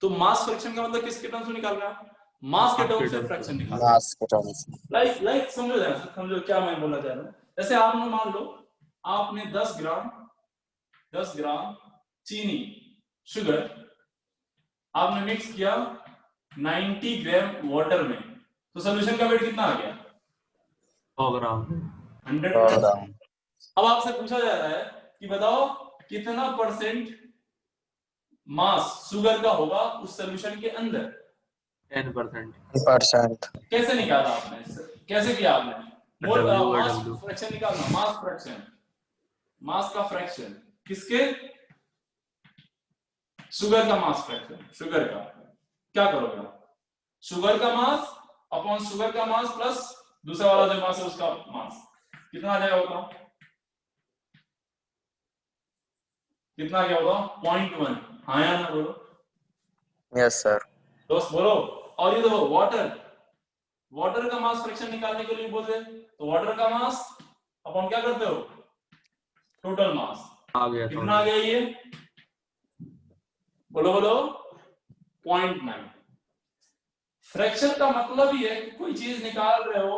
तो मास फ्रैक्शन का मतलब किसके टर्म्स में निकाल रहे हैं? मास के टर्म्स से फ्रैक्शन निकाल रहे हैं। मास के टर्म्स। लाइक समझो जरा, समझो क्या मैं बोलना चाह रहा हूँ। जैसे आपने मान लो आपने 10 ग्राम चीनी शुगर आपने मिक्स किया 90 ग्राम वाटर में, तो सॉल्यूशन का वेट कितना आ गया? 100 ग्राम। 100 ग्राम। अब आपसे पूछा जा रहा है कि बताओ कितना परसेंट मास शुगर का होगा उस सॉल्यूशन के अंदर? 10%। कैसे निकाला आपने? कैसे किया आपने? मोल मास फ्रैक्शन निकालना। मास फ्रैक्शन, मास का फ्रैक्शन किसके? शुगर का मास फ्रैक्शन। शुगर का क्या करोगे आप? शुगर का मास अपॉन शुगर का मास प्लस दूसरा वाला जो मास है उसका मास, कितना आ जाएगा बताओ? कितना आ गया बताओ? 0.1। हाँ या ना बोलो? Yes sir. दोस्त बोलो। और ये देखो वाटर, वाटर का मास फ्रैक्शन निकालने के लिए बोल रहे हैं, तो वाटर का मास अपॉन क्या करते हो? Total mass. आ गया। कितना आ गया ये? बोलो बोलो। 0.9। फ्रैक्शन का मतलब ये है कि कोई चीज निकाल रहे हो,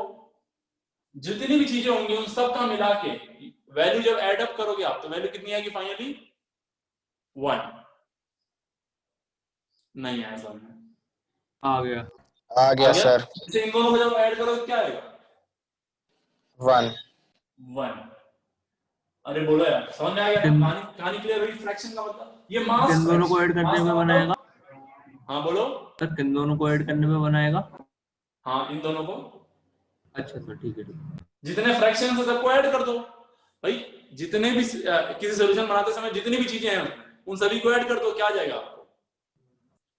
जितनी भी चीजें होंगी उन सब का मिला के वैल्यू जब ऐड अप करोगे आप, तो वैल्यू कितनी आएगी फाइनली? 1। नहीं आया समझ में? आ गया। आ गया सर। इसे इन दोनों को जब ऐड करोगे क्या आएगा? 1। अरे बोलो यार, समझ में आ गया? कहानी क्लियर हुई? फ्रैक्शन का मतलब ये मास। किन दोनों को ऐड करने में बनाएगा? हाँ बोलो। सर किन दोनों को ऐड करने में बनाएगा? हाँ इन दोनों को। अच्छा सर ठीक है। जितने फ्रैक्शन है सबको ऐड कर दो भाई। जितने भी किसी सॉल्यूशन बनाते समय जितनी भी चीजें हैं उन सभी को ऐड कर दो, क्या आ जाएगा आपको?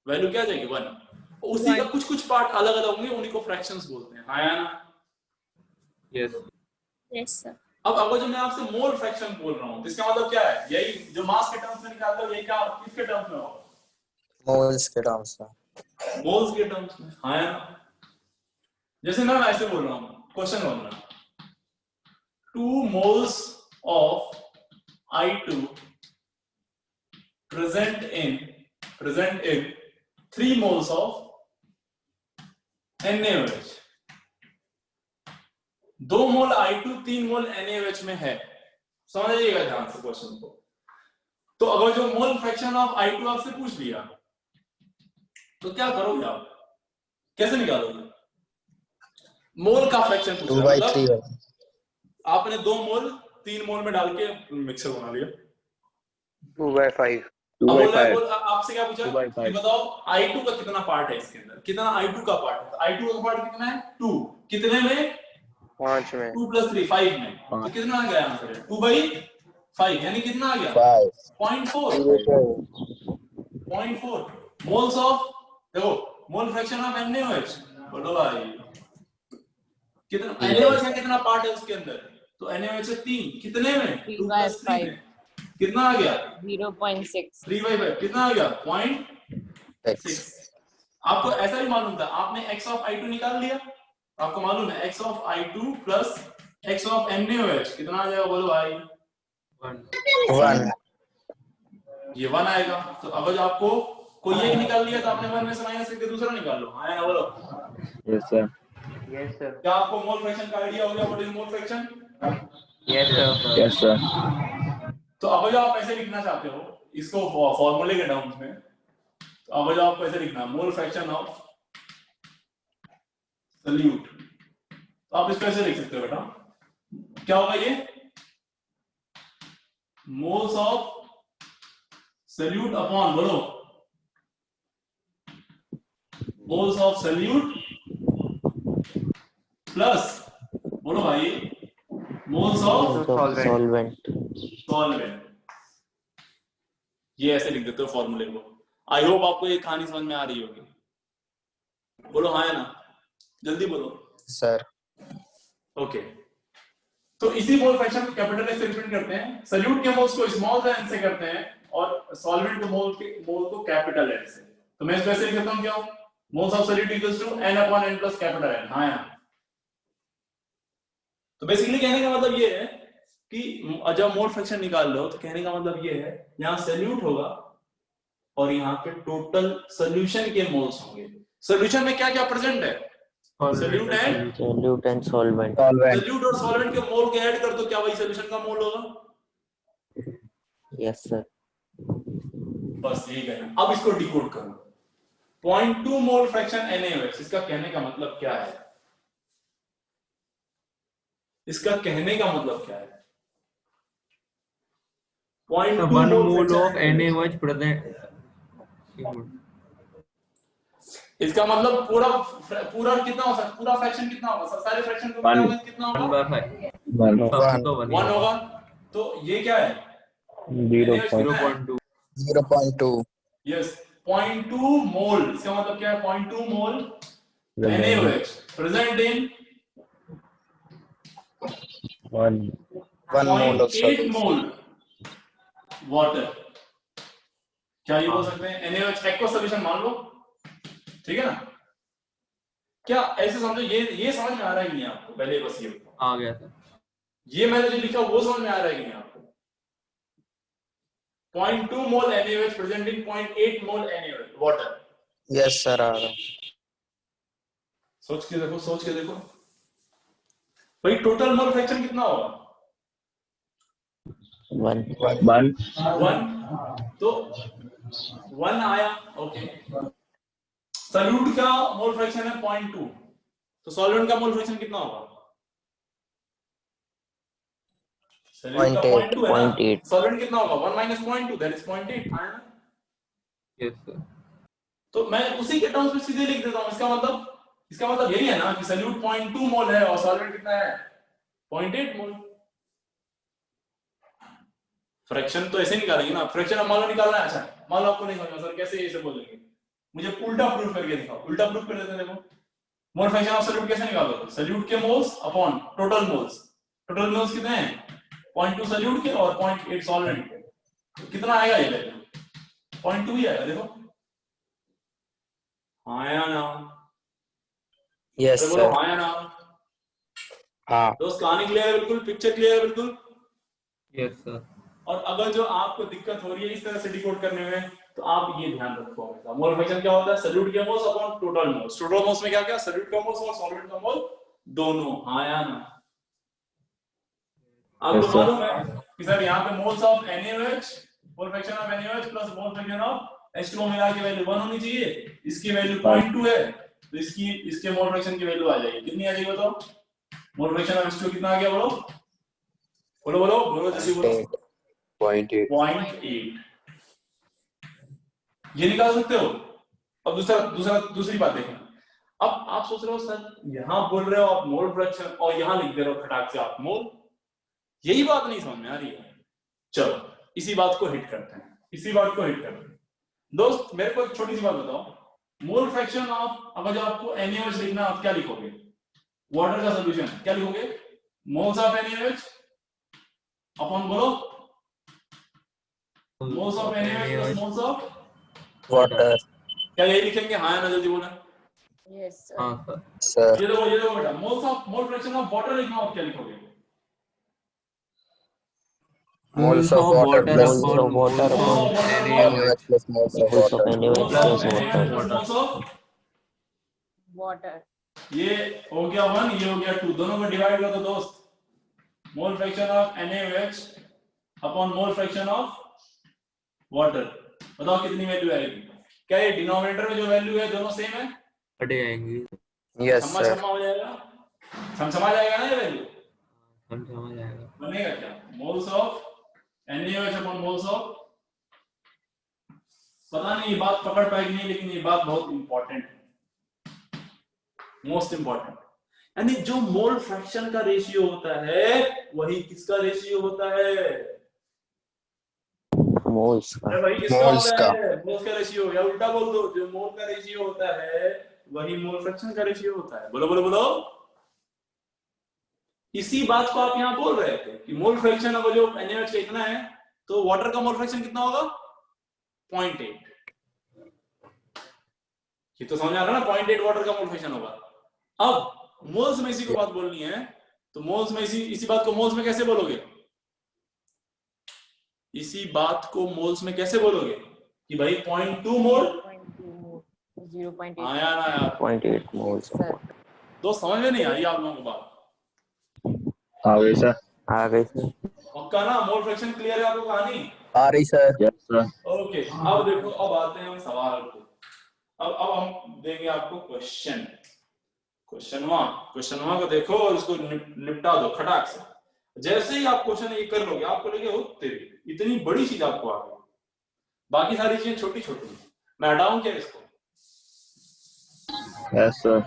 वैल्यू क्या आ जाएगी? 1। उसी का कुछ कुछ पार्ट अलग अलग होंगे, उन्हीं को फ्रैक्शंस बोलते हैं। हाँ या ना? यस। Yes sir. अब अगर जो मैं आपसे मोल फ्रैक्शन बोल रहा हूँ तो इसका मतलब क्या है? यही जो मास के टर्म्स में निकालते हो, यही क्या किसके टर्म्स में होगा? मोल्स के टर्म्स में। मोल्स के टर्म्स में। हाँ या ना? जैसे मैं ऐसे बोल रहा हूँ, क्वेश्चन बोल रहा हूँ 2 moles of I2 present in 3 moles of NaOH। 2 mole I2 3 mole NaOH में है। समझिएगा ध्यान से क्वेश्चन को। तो अगर जो मोल फ्रैक्शन ऑफ I2 आपसे पूछ लिया तो क्या करोगे आप? कैसे निकालोगे? मोल का फ्रैक्शन पूछ रहा है, मतलब आपने 2 मोल 3 मोल में डाल के मिक्सर बना लिया। 2/5। आपसे क्या पूछा कि बताओ I2 का कितना पार्ट है इसके अंदर? कितना I2 का पार्ट है? I2 का पार्ट कितना है? 2। कितने में? 5 में। 2 + 3 5 में। तो कितना आ गया आंसर? 2/5 यानी कितना आ गया? 0.4। 0.4 मोल्स ऑफ, देखो मोल फ्रैक्शन ऑफ NaOH। बोलो भाई कितना NaOH का कितना पार्ट है उसके अंदर? तो NaOH है 3। कितने में? 2 + 3 में। कितना आ गया? 0.6। 3/5 कितना आ गया? 0.6। आपको ऐसा ही मालूम था, आपने x ऑफ I2 निकाल लिया, आपको मालूम है x of I2 plus x of NaOH कितना आ जाएगा? बोलो भाई 1। ये 1 आएगा। तो अगर आपको कोई एक निकाल लिया तो आपने 1 में से माइनस करके दूसरा निकाल लो। हाँ ना? बोलो। Yes sir. Yes sir. क्या आपको मोल फ्रैक्शन का आइडिया हो गया? What is mole fraction? Yes sir. Yes sir. तो अब जो आप ऐसे लिखना चाहते हो इसको फॉर्मूले के टर्म्स में, तो अब जो आप ऐसे लिखना मोल फ्रैक्शन ऑफ सल्यूट, तो आप इसको ऐसे लिख सकते हो बेटा, क्या होगा ये, मोल्स ऑफ सल्यूट अपॉन, बोलो, मोल्स ऑफ सल्यूट प्लस, बोलो भाई, मोल्स ऑफ सॉल्वेंट। सॉल्वेंट। ये ऐसे लिख देते हो फॉर्मूले को। आई होप आपको ये कहानी समझ में आ रही होगी। बोलो हाँ या ना, जल्दी बोलो सर। ओके। तो इसी मोल फ्रैक्शन को कैपिटल एस से रिप्रेजेंट करते हैं, सल्यूट के मोल्स को स्मॉल एन से करते हैं और सॉल्वेंट के मोल को कैपिटल एन से। तो मैं इसको ऐसे लिख देता हूं, क्या, moles of solute equals to n upon n plus capital N. हाँ या, तो बेसिकली कहने का मतलब ये है कि जब मोल फ्रैक्शन निकाल लो तो कहने का मतलब ये है, यहाँ सल्यूट होगा और यहाँ पे टोटल सॉल्यूशन के मोल्स होंगे। सॉल्यूशन में क्या क्या प्रेजेंट है, सल्यूट एंड सॉल्वेंट। सल्यूट और सॉल्वेंट के मोल के ऐड कर दो, क्या वही सॉल्यूशन का मोल होगा। Yes sir. बस यही कहना। अब इसको डिकोड करो, 0.2 मोल फ्रैक्शन NaOH, इसका कहने का मतलब क्या है, इसका कहने का मतलब क्या है, 0.2 1 मोल mole of fraction NaOH present. इसका मतलब पूरा कितना हो सकता, पूरा फ्रैक्शन कितना होगा, सारे फ्रैक्शन को मिलाकर कितना 1 होगा, by 5. तो 1 होगा। तो ये क्या है, 0.2. 0.2। यस, 0.2 मोल, इसका मतलब क्या है, 0.2 mole NaOH present in 1 mole of 0.8 mole water. क्या ये बोल सकते हैं NaOH एक्वा सॉल्यूशन मान लो, ठीक है ना। क्या ऐसे समझो, ये समझ में आ रहा है कि नहीं आपको, पहले बस ये आ गया था। ये मैंने जो लिखा वो समझ में आ रहा है कि नहीं आपको, 0.2 mole NaOH present in 0.8 mole NaOH water. Yes sir, आ रहा। सोच के देखो भाई, टोटल मोल फ्रैक्शन कितना होगा, 1। तो 1 आया, ओके। सल्यूट का मोल फ्रैक्शन है 0.2, तो सॉल्वेंट का मोल फ्रैक्शन कितना होगा, सल्यूट का 0.2 है ना, सॉल्वेंट कितना होगा, 1 minus 0.2 that is 0.8। Yes sir. तो मैं उसी के टर्म्स में सीधे लिख देता हूं, इसका मतलब यही है ना कि सल्यूट 0.2 मोल है और सॉल्वेंट कितना है, 0.8 मोल। फ्रैक्शन तो ऐसे निकालेंगे ना, फ्रैक्शन अब मान लो निकालना है। अच्छा मान लो आपको नहीं समझा सर कैसे ऐसे बोलेंगे, मुझे उल्टा प्रूफ करके दिखाओ, उल्टा प्रूफ कर देते हैं। देखो मोल फ्रैक्शन ऑफ सल्यूट कैसे निकालोगे, सल्यूट के moles upon total moles. Total moles कितने हैं, 0.2 सल्यूट के और 0.8 सॉल्वेंट के, तो कितना आएगा ये वैल्यू, 0.2 ही आएगा। देखो हाँ या ना, यस बोलो सर। हाँ या ना। हाँ। दोस्त कहानी क्लियर है, बिल्कुल पिक्चर क्लियर है बिल्कुल। Yes sir. और अगर जो आपको दिक्कत हो रही है इस तरह से डिकोड करने में, तो आप ये ध्यान रखो हमेशा, मोल फ्रैक्शन क्या होता है, सल्यूट के moles upon total moles. Total moles में क्या क्या, सल्यूट का मोल्स और सॉल्वेंट का मोल दोनों। हाँ या ना, आपको मालूम है कि सर यहाँ पे moles of NaOH, mole fraction of NaOH plus mole fraction of H2O मिला के वैल्यू 1 होनी चाहिए, इसकी वैल्यू 0.2 है, तो इसके मोल फ्रैक्शन की वैल्यू आ जाएगी, कितनी आ जाएगी बताओ, मोल फ्रैक्शन ऑफ H2O कितना आ गया, बोलो बोलो बोलो बोलो जल्दी बोलो, 0.8। ये निकाल सकते हो। अब दूसरी बात देखें, अब आप सोच रहे हो सर यहां बोल रहे हो आप मोल फ्रैक्शन और यहां लिख दे रहे हो खटाक से आप मोल, यही बात नहीं समझ में आ रही है। चलो इसी बात को हिट करते हैं। दोस्त मेरे को एक छोटी सी बात बताओ, मोल फ्रैक्शन ऑफ, अगर जो आपको NaOH लिखना है आप क्या लिखोगे, वाटर का सॉल्यूशन क्या लिखोगे, मोल्स ऑफ NaOH अपॉन बोलो, moles of NaOH plus moles of water. क्या यही लिखेंगे, हाँ या ना, जल्दी बोला। Yes, sir. हाँ सर। सर। ये देखो बेटा, मोल फ्रैक्शन ऑफ वाटर लिखना हो, क्या लिखोगे, moles of water plus NaOH NaOH plus moles of water. Moles of Water. ये हो गया 1, ये हो गया 2, दोनों को डिवाइड कर दो दोस्त, mole fraction of NaOH upon mole fraction of water, बताओ कितनी वैल्यू आएगी। क्या ये डिनोमिनेटर में जो वैल्यू है दोनों सेम है, कटे आएंगी। Yes छम्मा sir. छम्मा हो जाएगा, छमछमा जाएगा ना ये वैल्यू, समझ आएगा। बनेगा क्या? Moles of NaOH upon moles of, पता नहीं ये बात पकड़ पाएगी नहीं, लेकिन ये बात बहुत इंपॉर्टेंट है, मोस्ट इंपॉर्टेंट। यानी जो मोल फ्रैक्शन का रेशियो होता है वही किसका रेशियो होता है? मोल्स का। अरे भाई किसका मोल्स होता का। है? मोल्स का रेशियो, या उल्टा बोल दो, जो मोल का रेशियो होता है वही मोल फ्रैक्शन का रेशियो होता है। बोलो बोलो बोलो। इसी बात को आप यहाँ बोल रहे थे कि मोल फ्रैक्शन अगर जो NaOH का इतना है तो वाटर का मोल फ्रैक्शन कितना होगा? 0.8। ये तो समझ आ रहा है ना, 0.8 वाटर का मोल फ्रैक्शन होगा। अब मोल्स में इसी को बात बोलनी है, तो मोल्स में इसी बात को मोल्स में कैसे बोलोगे? इसी बात को मोल्स में कैसे बोलोगे कि भाई 0.2 मोल 0.8 आया ना यार? 0.8 मोल्स। सर। दोस्त समझ में नहीं आई आप लोगों को बात? आ गई सर। आ गई सर। पक्का ना? मोल फ्रैक्शन क्लियर है आपको कहानी? आ रही सर। Yes sir. ओके, अब देखो, अब आते हैं हम सवाल को। अब हम देंगे आपको क्वेश्चन, क्वेश्चन को देखो और इसको निपटा दो खटाक से। जैसे ही आप क्वेश्चन ये कर लोगे आपको लगे तेरी इतनी बड़ी चीज आपको आ गई, बाकी सारी चीजें छोटी छोटी हैं, मैं हटाऊं क्या इसको? Yes sir.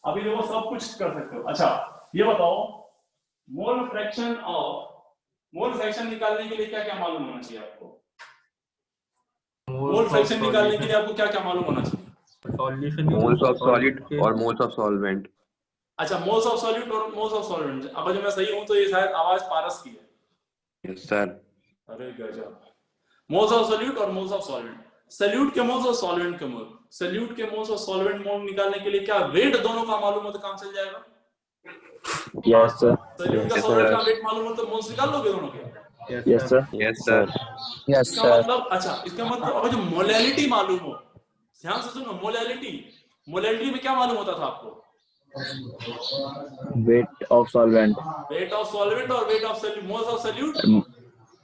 अभी देखो सब कुछ कर सकते हो। अच्छा ये बताओ, मोल फ्रैक्शन निकालने के लिए क्या क्या मालूम होना चाहिए आपको? मोल फ्रैक्शन निकालने के लिए आपको क्या क्या मालूम होना चाहिए? सॉल्यूशन, मोल्स ऑफ सॉलिड और मोल्स ऑफ सॉल्वेंट। अच्छा, मोल्स ऑफ सॉल्यूट और मोल्स ऑफ सॉल्वेंट। अब जो मैं सही हूं तो ये शायद आवाज पारस की है। Yes sir. अरे गजब। मोल्स ऑफ सॉल्यूट और मोल्स ऑफ सॉल्वेंट, सॉल्यूट के मोल्स और सॉल्वेंट के मोल, सॉल्यूट के मोल्स और सॉल्वेंट मोल निकालने के लिए क्या वेट दोनों का मालूम हो तो काम चल जाएगा? Yes sir. सॉल्यूट का सॉल्वेंट का वेट मालूम हो तो मोल्स निकाल लोगे दोनों के? Yes sir. Yes sir. Yes इसका सर। मतलब, अच्छा इसका मतलब अगर जो मोलैलिटी मालूम हो, ध्यान से सुनो, मोलैलिटी में क्या मालूम होता था आपको? Weight of solvent. Weight of solvent और weight of solute, moles of solute.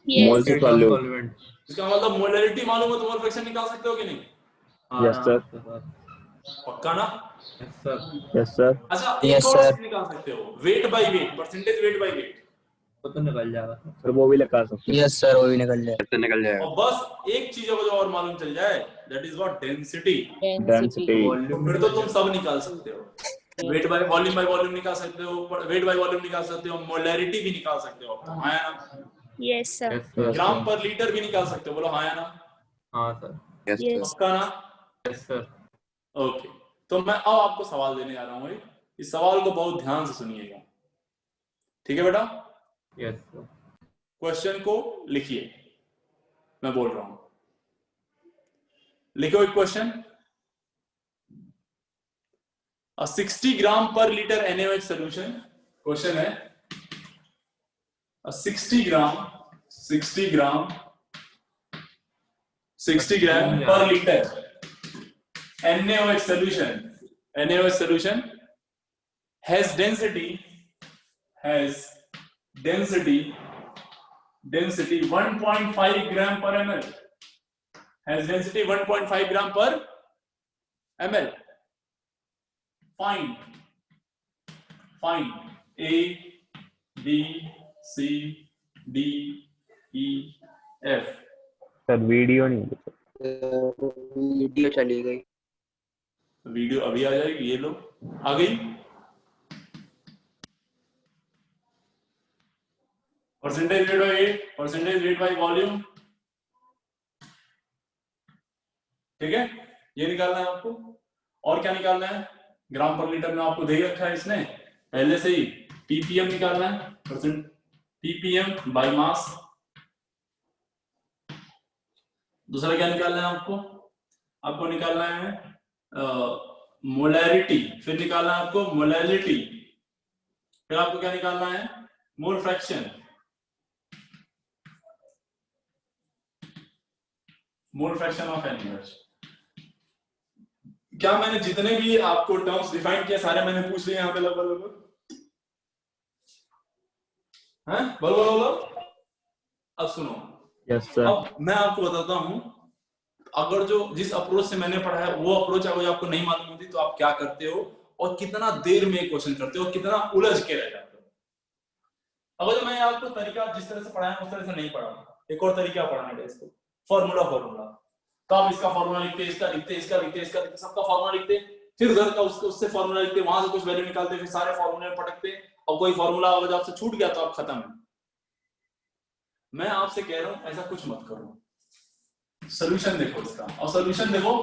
Yes. Moles of solvent. इसका मतलब मोलैलिटी मालूम हो तो मोल फ्रैक्शन निकाल सकते हो कि नहीं? Yes sir. पक्का ना? Yes sir. अच्छा Yes, एक और sir. चीज निकाल सकते हो, weight by weight, percentage weight by weight. वो तो निकल जाएगा सर वो भी लगा सकते हैं। यस सर, वो भी निकल जाए। ऐसे निकल जाएगा। और बस एक चीज अगर और मालूम चल जाए, that is what? Density. Density. तो फिर तो तुम सब निकाल सकते हो, वेट बाय वॉल्यूम निकाल सकते हो, वेट बाय वॉल्यूम निकाल सकते हो, मोलैरिटी भी निकाल सकते हो। हाँ या ना? Yes, sir. ग्राम पर लीटर भी निकाल सकते हो। बोलो हाँ या ना? हाँ सर। Yes Yes. सर। पक्का ना? Yes sir. ओके, तो मैं अब आपको सवाल देने जा रहा हूँ। इस सवाल को बहुत ध्यान से सुनिएगा, ठीक है बेटा? Yes sir. क्वेश्चन को लिखिए, मैं बोल रहा हूं, लिखो एक क्वेश्चन। 60 ग्राम पर लीटर NaOH सोल्यूशन, क्वेश्चन है 60 ग्राम पर litre NaOH solution has density 1.5 gram per ml, has density 1.5 gram per ml. Find A, B, C, D, E, F. Sir video नहीं। वीडियो चली गई। वीडियो अभी आ जाएगी, ये लो आ गई। Percentage weight by weight, percentage weight by volume, ठीक है? ये निकालना है आपको। और क्या निकालना है? ग्राम पर लीटर में आपको दे रखा है इसने पहले से ही, ppm निकालना है, परसेंट ppm बाय मास। दूसरा क्या निकालना है आपको? आपको निकालना है मोलैरिटी, फिर निकालना है आपको मोलैलिटी, फिर आपको क्या निकालना है? Mole fraction. Mole fraction of NaOH। क्या मैंने जितने भी आपको टर्म्स डिफाइन किए सारे मैंने पूछ लिए यहाँ पे लगभग? हैं? बोलो। अब सुनो, यस सर। अब मैं आपको बताता हूं, अगर जो जिस अप्रोच से मैंने पढ़ा है वो अप्रोच अगर आपको नहीं मालूम होती तो आप क्या करते हो और कितना देर में क्वेश्चन करते हो, कितना उलझ के रह जाते हो। अगर मैं आपको तरीका जिस तरह से पढ़ाया उस तरह से नहीं पढ़ा, एक और तरीका पढ़ाने का इसको, फॉर्मूला तो आप इसका फॉर्मूला लिखते, इसका लिखते, इसका लिखते, इसका लिखते, सबका फॉर्मूला लिखते, फिर उधर का उससे फॉर्मूला लिखते, वहां से कुछ वैल्यू निकालते, फिर सारे फॉर्मूले में पटकते, और कोई फॉर्मूला अगर आपसे छूट गया तो आप खत्म है। मैं आपसे कह रहा हूं ऐसा कुछ मत करो, सोल्यूशन देखो इसका, और सोल्यूशन देखो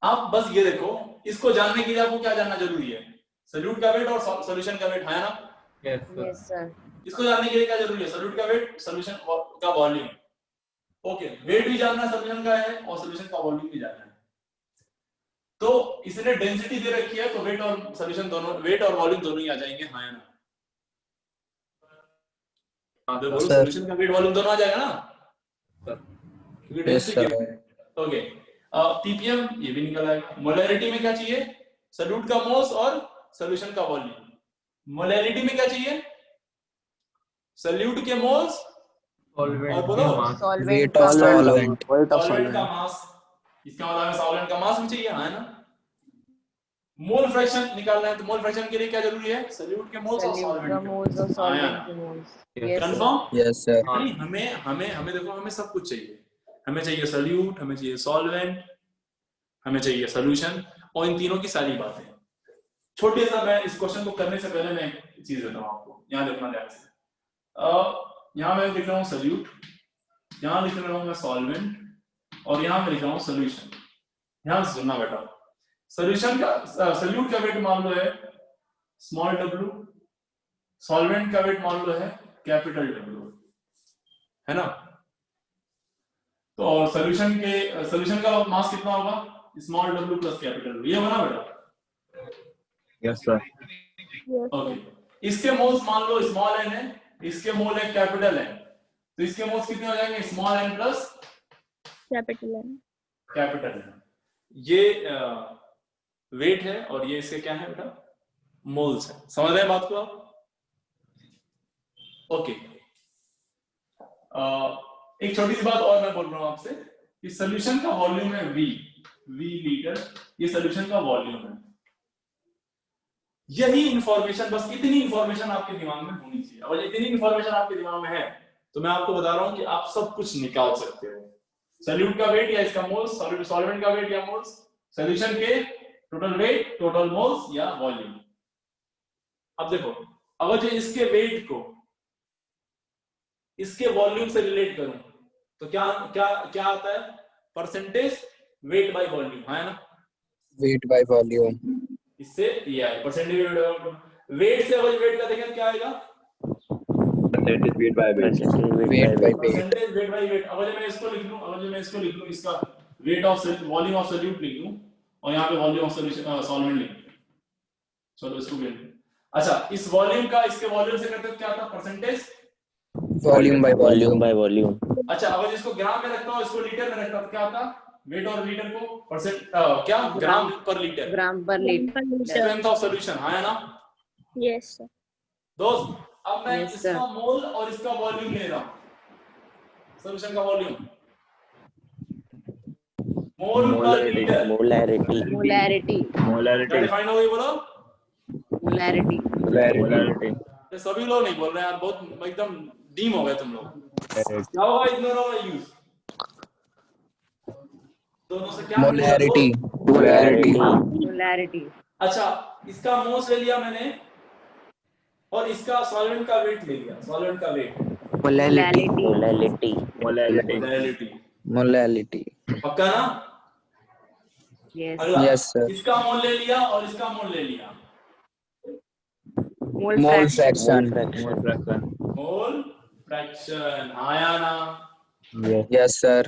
आप बस ये देखो, इसको जानने के लिए आपको क्या जानना जरूरी है, सॉल्यूट का वेट और सॉल्यूशन का वेट, है ना? Yes, sir. इसको जानने के लिए क्या जरूरी है, सॉल्यूट का वेट, सॉल्यूशन का वॉल्यूम। ओके, वेट भी जानना है सॉल्यूशन का है और सॉल्यूशन का वॉल्यूम भी जानना है। तो इसने डेंसिटी दे रखी है तो वेट और सॉल्यूशन दोनों, वेट और वॉल्यूम दोनों ही आ जाएंगे, हाँ या ना? बोलो सॉल्यूशन का वेट वॉल्यूम दोनों आ जाएगा ना, क्योंकि डेंसिटी है। ओके, पीपीएम ये भी निकल आएगा। मोलैरिटी में क्या चाहिए, सॉल्यूट का मोल्स और सॉल्यूशन का वॉल्यूम। मोलैरिटी में क्या चाहिए, सॉल्यूट के मोल्स और बोलो Solvent of solvent. सॉल्वेंट का मास, इसका मतलब सॉल्वेंट का मास भी चाहिए, है ना? मोल फ्रैक्शन निकालना है तो मोल फ्रैक्शन के लिए क्या जरूरी है, सॉल्यूट के मोल्स और Solute the moles or solvent the moles. Yes, sir. Confirm? Yes, sir. हमें देखो, हमें सब कुछ चाहिए, हमें चाहिए सॉल्यूट, हमें चाहिए सॉल्वेंट, हमें चाहिए सॉल्यूशन, और इन तीनों की सारी बातें। छोटे सा मैं इस क्वेश्चन को करने से पहले मैं एक चीज देता हूं आपको, यहाँ देखना ध्यान से। यहाँ मैं लिख रहा हूँ सॉल्यूट, यहाँ लिख रहा हूँ मैं सॉल्वेंट, और यहाँ मैं लिख रहा हूँ सॉल्यूशन। ध्यान से सुनना बेटा, सॉल्यूशन का सॉल्यूट का वेट मान लो है स्मॉल w, सॉल्वेंट का वेट मान लो है कैपिटल W, है ना? तो और सॉल्यूशन का मास कितना होगा, small w plus capital W, ये बना बेटा? Yes sir. ओके, इसके मोल्स मान लो स्मॉल n है, इसके मोल है कैपिटल N, तो इसके मोल्स कितने हो जाएंगे, small n plus capital N। ये वेट है और ये इसके क्या है बेटा, मोल्स है। समझ रहे हैं बात को आप? ओके, एक छोटी सी बात और मैं बोल रहा हूं आपसे कि सॉल्यूशन का वॉल्यूम है V लीटर, ये सॉल्यूशन का वॉल्यूम है। यही इंफॉर्मेशन, बस इतनी इंफॉर्मेशन आपके दिमाग में होनी चाहिए। और इतनी इंफॉर्मेशन आपके दिमाग में है तो मैं आपको बता रहा हूं कि आप सब कुछ निकाल सकते हो, सॉल्यूट का वेट या इसका मोल्स, सॉल्वेंट का वेट या मोल्स, सॉल्यूशन के टोटल वेट, टोटल मोल्स या वॉल्यूम। अब देखो, अगर जो इसके वेट को इसके वॉल्यूम से रिलेट करूं तो क्या क्या क्या आता है, परसेंटेज वेट बाय वॉल्यूम, है ना? Weight by volume. इससे ये है परसेंटेज वेट से अगर वेट का देखें क्या आएगा, percentage weight by weight. Weight by weight. Percentage weight by weight. अगर मैं इसको लिख लूं, इसका weight of volume of solute लिख लूं और यहाँ पे वॉल्यूम ऑफ सॉल्यूशन सॉल्वेंट लिख लूं, चलो इसको भी। अच्छा, इस वॉल्यूम का इसके वॉल्यूम से करते क्या था, percentage Volume by volume volume. By volume. अच्छा, अगर इसको ग्राम में रखता हूँ, इसको लीटर में रखता हूँ, क्या आता, वेट और लीटर को परसेंट क्या, ग्राम पर litre, Gram per liter. Strength of solution, है ना? Yes, sir. दोस्त, अब मैं Yes, sir. इसका मोल और इसका वॉल्यूम ले रहा हूं, सॉल्यूशन का वॉल्यूम, मोल पर litre, molarity. Molarity. Molarity. Define हो गई, बोलो Molarity. मोलैरिटी। ये सभी लोग नहीं बोल रहे हैं यार, बहुत एकदम डीम हो गए तुम लोग। क्या होगा, इग्नोर होगा यूज, दोनों से क्या Molarity. मोलैरिटी। Molarity. अच्छा, इसका मोल्स ले लिया मैंने और इसका सॉल्वेंट का वेट ले लिया, सॉल्वेंट का weight, Molality. Molarity. Molarity. Molarity, Molality. पक्का ना? Yes. अगला, Yes, sir. इसका मोल ले लिया और इसका मोल ले लिया, Mole Mole fraction. fraction. Mole fraction, आया ना? Yes, sir.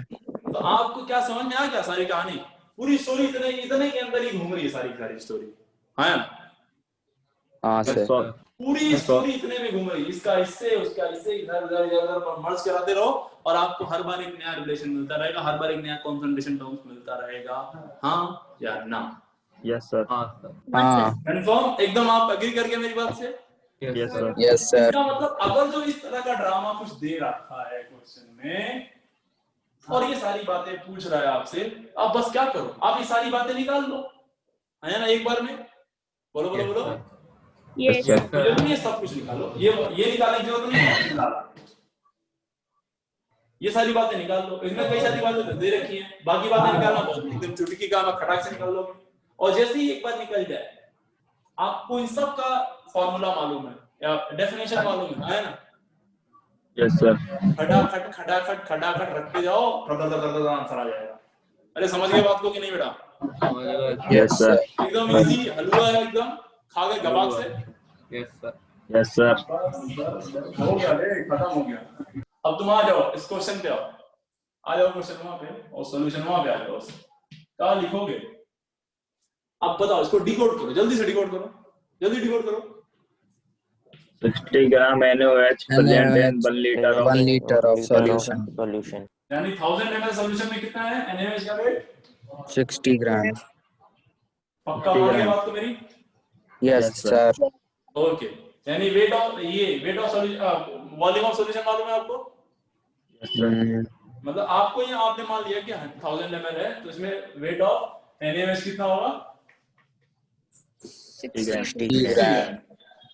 तो आपको क्या समझ में आ गया सारी कहानी, पूरी स्टोरी इतने के अंदर ही घूम रही है, सारी स्टोरी, है ना? हाँ sir. पूरी स्टोरी इतने में घूम रही है, इसका इससे, उसका इससे, इधर मर्ज कराते रहो और आपको हर बार एक नया रिलेशन मिलता रहेगा, हर बार एक नया कॉन्सेंट्रेशन टर्म्स मिलता रहेगा, हाँ या ना? Yes sir. हाँ सर। हाँ. कंफर्म एकदम, आप एग्री करके मेरी बात से? Yes sir. Yes, sir. इसका मतलब अगर जो इस तरह का ड्रामा कुछ दे रखा है क्वेश्चन में, और ये सारी बातें पूछ रहा है आपसे, आप बस क्या करो, आप ये सारी बातें निकाल लो, है ना, एक बार में। बोलो बोलो बोलो। Yes. जरूरी है सब कुछ निकालो, ये निकालने की जरूरत नहीं है, निकालो ये सारी बातें निकाल लो। इसमें कई सारी बातें दे रखी हैं, बाकी बातें निकालना बहुत एकदम चुटकी का आप खटाक से निकाल लोगे। और जैसे ही एक बार निकल जाए, आपको इन सब का फॉर्मूला मालूम है या डेफिनेशन मालूम है ना? Yes sir. खटाखट खटाखट खटाखट रखते जाओ, आंसर आ जाएगा। अरे समझ गए बात को कि नहीं बेटा? Yes sir. एकदम इजी हलवा है, एकदम खा गए गबाक से। Yes sir. Yes sir. हो गया रे, खत्म हो गया। अब तुम आ जाओ इस क्वेश्चन पे, आ जाओ क्वेश्चन वहां पे और सॉल्यूशन वहां पे आ जाओ। क्या लिखोगे अब बताओ, इसको डिकोड करो, जल्दी से डिकोड करो, जल्दी डिकोड करो। 60 ग्राम NaOH present in 1 liter of 1 liter of solution. यानी 1000 ml सॉल्यूशन में कितना है NaOH का वेट? 60 gram. पक्का मान गए बात तो मेरी? Yes, sir. ओके, यानी weight of solution, volume of solution मालूम है आपको? मतलब आपको ये आपने मान लिया कि 1000 ml है, तो इसमें वेट ऑफ NaOH कितना होगा? 60 gram.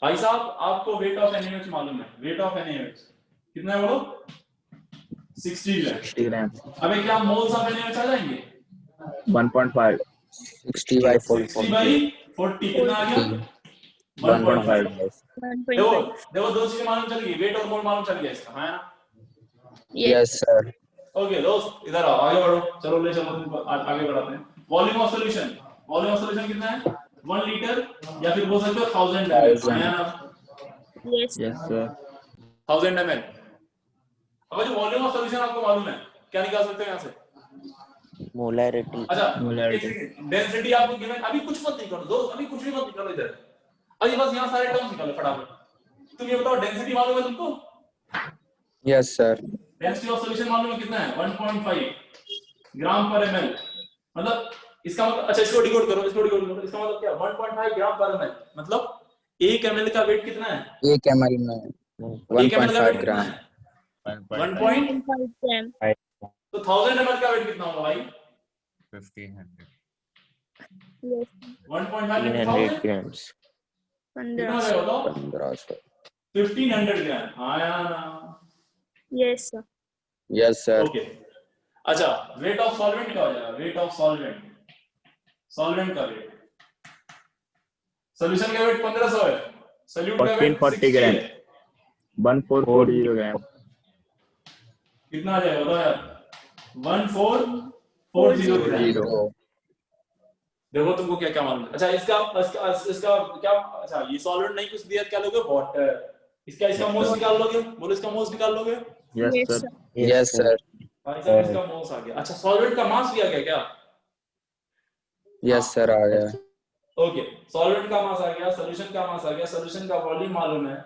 भाई साहब आपको वेट ऑफ NaOH मालूम है, वेट ऑफ NaOH कितना है बोलो? 60 ग्राम। 60 ग्राम। अबे क्या मोल्स ऑफ NaOH आ जाएंगे? 1.5। 60 by 40. 60 by 40 कितना आ गया? 1.5। देखो दो चीजें मालूम चल गई, वेट और मोल मालूम चल गया इसका, है ना? Yes, sir. ओके दोस्त इधर आओ, आगे बढ़ो, चलो ले चलो तुमको आगे बढ़ाते हैं। वॉल्यूम ऑफ सॉल्यूशन कितना है? 1 लीटर या फिर बोल सकते हो 1000 ml, है ना? Yes. Yes sir. 1000 ml। अब जो वॉल्यूम ऑफ सॉल्यूशन आपको मालूम है, क्या निकाल सकते हो यहाँ से? Molarity. अच्छा, Molarity. डेंसिटी आपको गिवन, अभी कुछ मत निकालो दोस्त, अभी कुछ भी मत निकालो इधर, अभी बस यहाँ सारे टर्म्स निकालो फटाफट। तुम ये बताओ डेंसिटी मालूम है तुमको? Yes, sir. Density of solution मालूम है कितना है? 1.5 ग्राम पर ml। मतलब इसका मतलब, अच्छा इसको डिकोड करो, इसका मतलब क्या? 1.5 ग्राम पर ml मतलब 1 ml का वेट कितना है? 1 ml में 1.5 gram. 1.5 gram. तो 1000 ml का वेट कितना होगा भाई? 1500. Yes. 1.5 300 grams. कितना है बताओ? 1500. 1500 ग्राम। आया ना? Yes, sir. Yes, sir. Okay अच्छा, वेट ऑफ सॉल्वेंट क्या हो जाएगा? वेट ऑफ सॉल्वेंट का वेट, सॉल्यूशन का वेट 1500 है, सॉल्यूट का वेट 1440 ग्राम। 1440 ग्राम। कितना आ जाएगा बताओ यार? 1440 ग्राम। देखो तुमको क्या क्या मालूम है? अच्छा इसका क्या, अच्छा ये सॉल्वेंट नहीं कुछ दिया, क्या लोगे? वाटर। इसका मोल्स निकाल लोगे? बोलो इसका मोल्स निकाल लोगे? Yes sir. Yes, sir. भाई साहब इसका मोल्स आ गया। अच्छा सॉल्वेंट का मास भी आ गया क्या? Yes, sir. आ गया. ओके, सॉल्वेंट का मास आ गया, सॉल्यूशन का मास आ गया, सॉल्यूशन का वॉल्यूम मालूम है,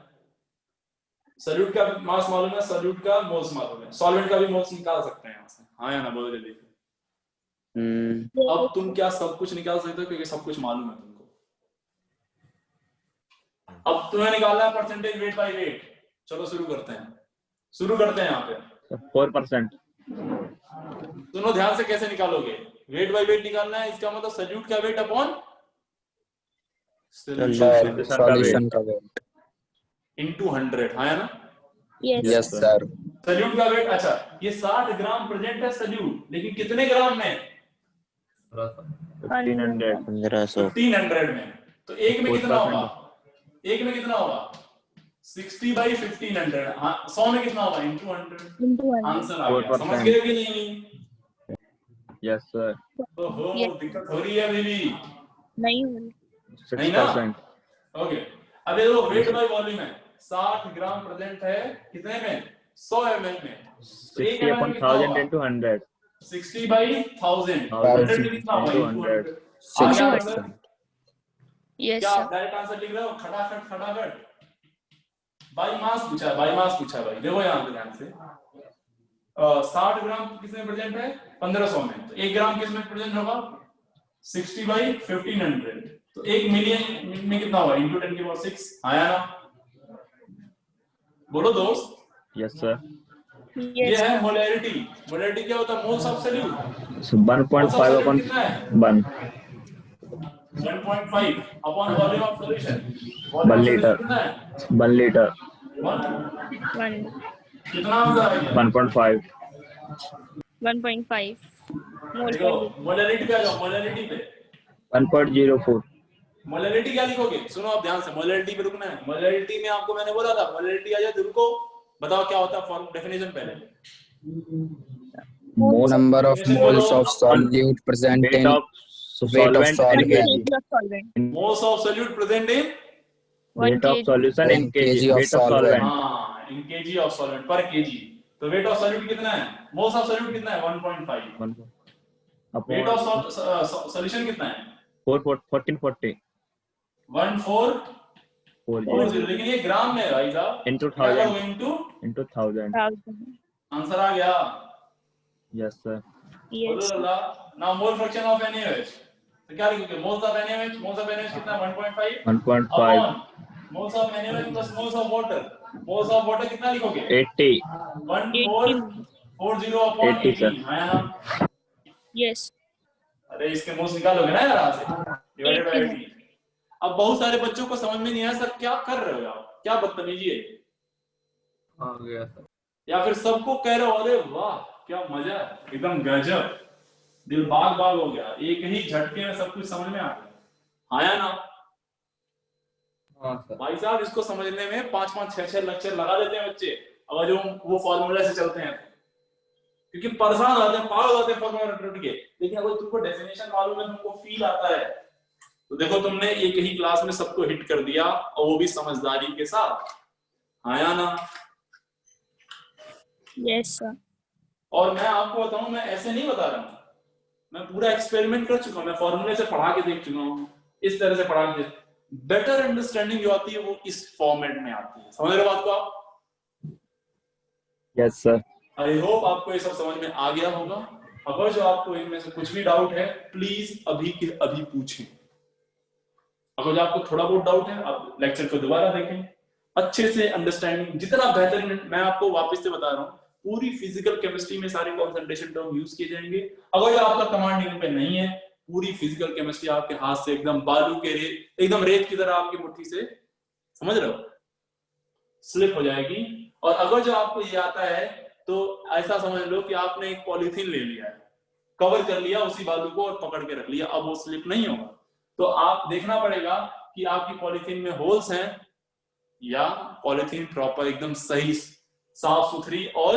सॉल्यूट का मास मालूम है, सॉल्यूट का मोल्स मालूम है, सॉल्वेंट का भी मोल्स निकाल सकते हैं यहाँ से, हाँ या ना? बोलो जल्दी। अब तुम क्या सब कुछ निकाल सकते हो क्योंकि सब कुछ मालूम है तुमको। अब तुम्हें निकालना है परसेंटेज वेट बाय वेट। चलो शुरू करते हैं यहाँ पे। 4%। सुनो ध्यान से, कैसे निकालोगे? वेट बाय वेट निकालना है, इसका मतलब सॉल्यूट का वेट अपॉन Solution का weight. इनटू 100, हाँ ना? Yes, sir. सॉल्यूट का वेट, अच्छा ये 60 ग्राम प्रेजेंट है सॉल्यूट, लेकिन कितने ग्राम में? 1500 में। तो एक में कितना होगा? 60 by 1500। हाँ 100 में कितना होगा? इनटू 100। आंसर आ गया। समझ गए कि नहीं? Yes sir. ओहो दिक्कत हो रही है अभी भी? नहीं हो रही। 6%। ओके, अब ये देखो वेट बाय वॉल्यूम है, 60 ग्राम प्रेजेंट है कितने में? 100 ml में। 60 upon 1000 into 100। 60 by 1000 100 में कितना होगा? 100। 6%. Yes, क्या sir. आप डायरेक्ट आंसर लिख रहे हो? खटाखट बाई मास पूछा है भाई। देखो यहाँ पे ध्यान से, 60 ग्राम किसमें प्रेजेंट है? 1500 में। तो 1 ग्राम किसमें प्रेजेंट होगा? 60 by 1500। तो 1 मिलियन में कितना होगा? इनटू 10 की पावर 6, आया ना? बोलो दोस्त। Yes sir. ये Yes, है sir. मोलैरिटी। मोलैरिटी क्या होता है? Moles of solute. So 1.5 upon कितना है? 1 1.5 upon volume of solution. 1 liter कितना है? 1 liter 1. कितना होगा ये? 1.5 1.5 mole देखो per liter. मोलैरिटी पे आ जाओ, मोलैरिटी पे। 1.04 मोलैरिटी क्या लिखोगे? सुनो आप ध्यान से, मोलैरिटी पे रुकना है। मोलैरिटी में आपको मैंने बोला था मोलैरिटी आ जाए तो रुको, बताओ क्या होता है फॉर्म डेफिनेशन पहले। moles Number of Definition moles बोलो। of solute present weight in of weight of solvent in solvent kg Of solvent. Moles of solute present in weight of 1 kg. solution in in kg kg of weight of solvent. solvent हाँ इन KG of solvent पर KG. तो wait of solute कितना है? Moles of solute कितना है? 1.5। 1 wait upon of solution कितना है? 1440 1440। लेकिन ये ग्राम में है भाई साहब। into क्या 1000 करोगे? Into into 1000 1000. आंसर आ गया। yes sir Yes, sir. Now mole fraction of NaOH। तो क्या लिखोगे? Moles of NaOH। Moles of NaOH कितना है? 1.5 1.5 upon moles of NaOH plus moles of water. Moles of water कितना लिखोगे? 80 1440 अपॉन 80 sir 80 है ना? Yes. अरे इसके मोल्स निकालोगे ना यार से डिवाइडेड बाय 80। अब बहुत सारे बच्चों को समझ में नहीं आया, सर क्या कर रहे हो आप? क्या बदतमीजी है? आ गया सर। या फिर सबको कह रहे हो अरे वाह क्या मजा है, एकदम गजब, दिल बाग बाग हो गया, एक ही झटके में सब कुछ समझ में आ गया। आया ना? हाँ सर। भाई साहब इसको समझने में 5-5 6-6 लेक्चर लगा देते हैं बच्चे, अगर जो वो फॉर्मूला से चलते हैं, क्योंकि परेशान हो जाते हैं, पागल हो जाते हैं फॉर्मूला रट के। लेकिन अगर तुमको डेफिनेशन मालूम है, तुमको फील आता है, तो देखो तुमने एक ही क्लास में सबको हिट कर दिया, और वो भी समझदारी के साथ। आया ना? Yes, sir. और मैं आपको बताऊं, मैं ऐसे नहीं बता रहा हूं, मैं पूरा एक्सपेरिमेंट कर चुका हूं, मैं फॉर्मूले से पढ़ा के देख चुका हूं, इस तरह से पढ़ा के। बेटर अंडरस्टैंडिंग जो आती है वो इस फॉर्मेट में आती है। समझ रहे हो बात को आप? yes sir आई होप आपको ये सब समझ में आ गया होगा। अगर जो आपको इनमें से कुछ भी डाउट है, प्लीज अभी के अभी पूछें। अगर जो आपको थोड़ा बहुत डाउट है, आप लेक्चर को दोबारा देखें, अच्छे से अंडरस्टैंडिंग जितना बेहतर। मैं आपको वापस से बता रहा हूँ, पूरी फिजिकल केमिस्ट्री में सारे कॉन्सेंट्रेशन टर्म यूज किए जाएंगे। अगर जो आपका कमांड पे नहीं है, पूरी फिजिकल केमिस्ट्री आपके हाथ से एकदम बालू के एकदम रेत की तरह आपकी मुट्ठी से, समझ रहे हो, स्लिप हो जाएगी। और अगर जो आपको ये आता है, तो ऐसा समझ लो कि आपने एक पॉलीथीन ले लिया है, कवर कर लिया उसी बालू को और पकड़ के रख लिया, अब वो स्लिप नहीं होगा। तो आप देखना पड़ेगा कि आपकी पॉलीथीन में होल्स हैं या पॉलीथीन प्रॉपर एकदम सही साफ सुथरी और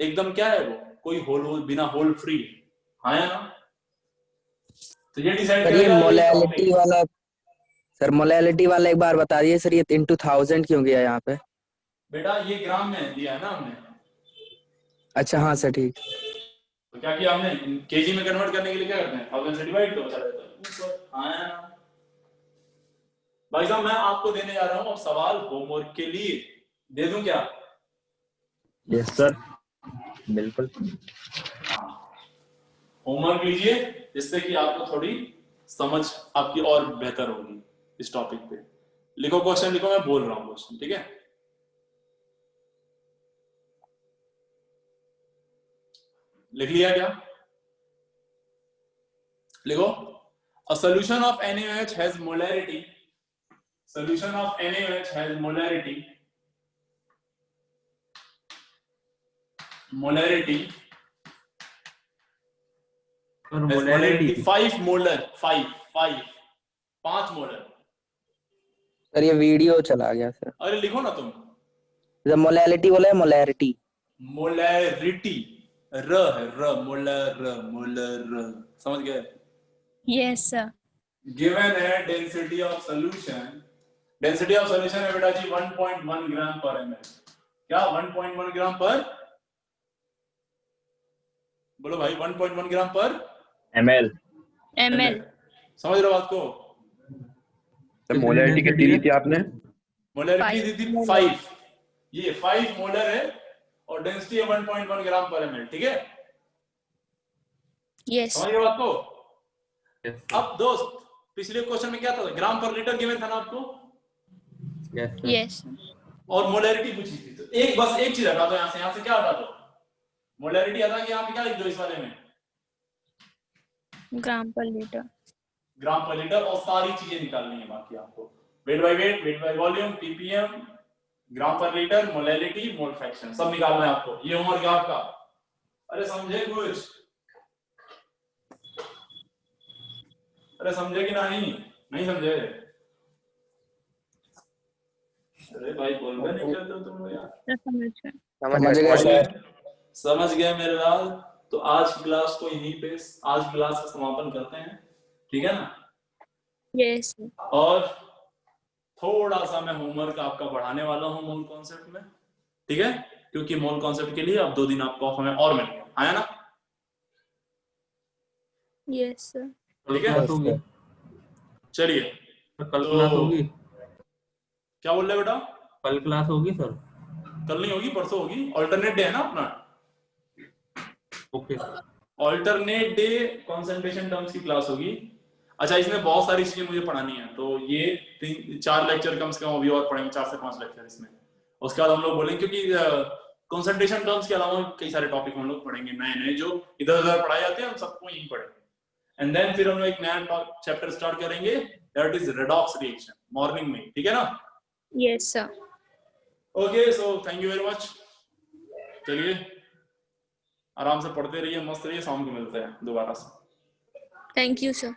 एकदम क्या है वो, कोई होल बिना होल फ्री है ना? तो ये डिसाइड सर, ये मोलैलिटी वाला, सर मोलैलिटी वाला एक बार बता दिए सर, ये into 1000 क्यों गया यहाँ पे? बेटा ये ग्राम में दिया है ना हमने। अच्छा हाँ सर ठीक। तो क्या किया हमने, केजी में कन्वर्ट करने के लिए क्या करते हैं, 1000 से डिवाइड करो, चला जाता है। हाँ भाई साहब, मैं आपको देने जा रहा हूं अब सवाल होमवर्क के लिए, दे दूं क्या? yes sir बिल्कुल होमवर्क लीजिए, जिससे कि आपको थोड़ी समझ आपकी और बेहतर होगी इस टॉपिक पे। लिखो क्वेश्चन, लिखो, मैं बोल रहा हूं क्वेश्चन, ठीक है? लिख लिया क्या? लिखो, a solution of NaOH has molarity. Solution of NaOH has molarity. Molarity. और मोलैरिटी 5 मोलर, 5 मोलर। सर ये वीडियो चला गया सर। अरे लिखो ना तुम। जब मोलैलिटी बोला है मोलैरिटी। मोलैरिटी, र है, र, मोलर, समझ गए? Yes, sir. गिवन है density of solution. Density of solution है बेटा जी 1.1 ग्राम पर ml। क्या 1.1 ग्राम पर, बोलो भाई, 1.1 ग्राम पर ml ml. समझ रहे हो बात को? तो मोलैरिटी कितनी दी थी आपने? मोलैरिटी दी थी 5, ये 5 मोलर है और डेंसिटी है 1.1 ग्राम पर ml, ठीक है? Yes. समझ रहे हो बात को? अब दोस्त, पिछले क्वेश्चन में क्या था, ग्राम पर लीटर गिवन था ना आपको? Yes. और मोलैरिटी पूछी थी। तो एक बस एक चीज हटा दो यहाँ से क्या हटा दो? मोलैरिटी हटा के यहाँ पे क्या लिख दो इस वाले में? ग्राम पर लीटर। ग्राम पर लीटर, और सारी चीजें निकालनी है बाकी आपको। वेट बाय वॉल्यूम, ppm, ग्राम पर लीटर, मोलैरिटी, मोल फ्रैक्शन, सब निकालना है आपको। ये होमवर्क आपका। अरे समझे कुछ? अरे समझे कि नहीं समझे? अरे भाई बोलना नहीं करते हो तुम लोग यार। समझ गए सर। समझ गए मेरे लाल। तो आज की क्लास को यहीं पे, आज की क्लास का समापन करते हैं, ठीक है ना? यस। और थोड़ा सा मैं होमवर्क आपका बढ़ाने वाला हूँ मोल कॉन्सेप्ट में, ठीक है? क्योंकि मोल कॉन्सेप्ट के लिए अब 2 दिन आपको ऑफ हमें और मिलेंगे, आया ना? Yes sir. ठीक है, चलिए। कल क्लास होगी? क्या बोल रहे बेटा? कल क्लास होगी सर? कल नहीं होगी, परसों होगी। ऑल्टरनेट डे है ना अपना। Okay. Alternate day concentration terms की क्लास होगी। अच्छा, इसमें बहुत सारी चीजें मुझे पढ़ानी है, तो ये 3-4 लेक्चर कम से कम अभी और पढ़ेंगे, 4 से 5 लेक्चर इसमें। उसके बाद हम लोग बोलेंगे, क्योंकि कंसंट्रेशन टर्म्स के अलावा कई सारे टॉपिक हम लोग पढ़ेंगे नए जो इधर उधर पढ़ाए जाते हैं, हम सबको यहीं पढ़ेंगे। एंड देन फिर हम लोग एक नया चैप्टर स्टार्ट करेंगे, that is redox reaction, morning में, ठीक है ना? Yes sir. Okay, so thank you very much. चलिए आराम से पढ़ते रहिए, मस्त रहिए, शाम को मिलते हैं दोबारा से। Thank you sir.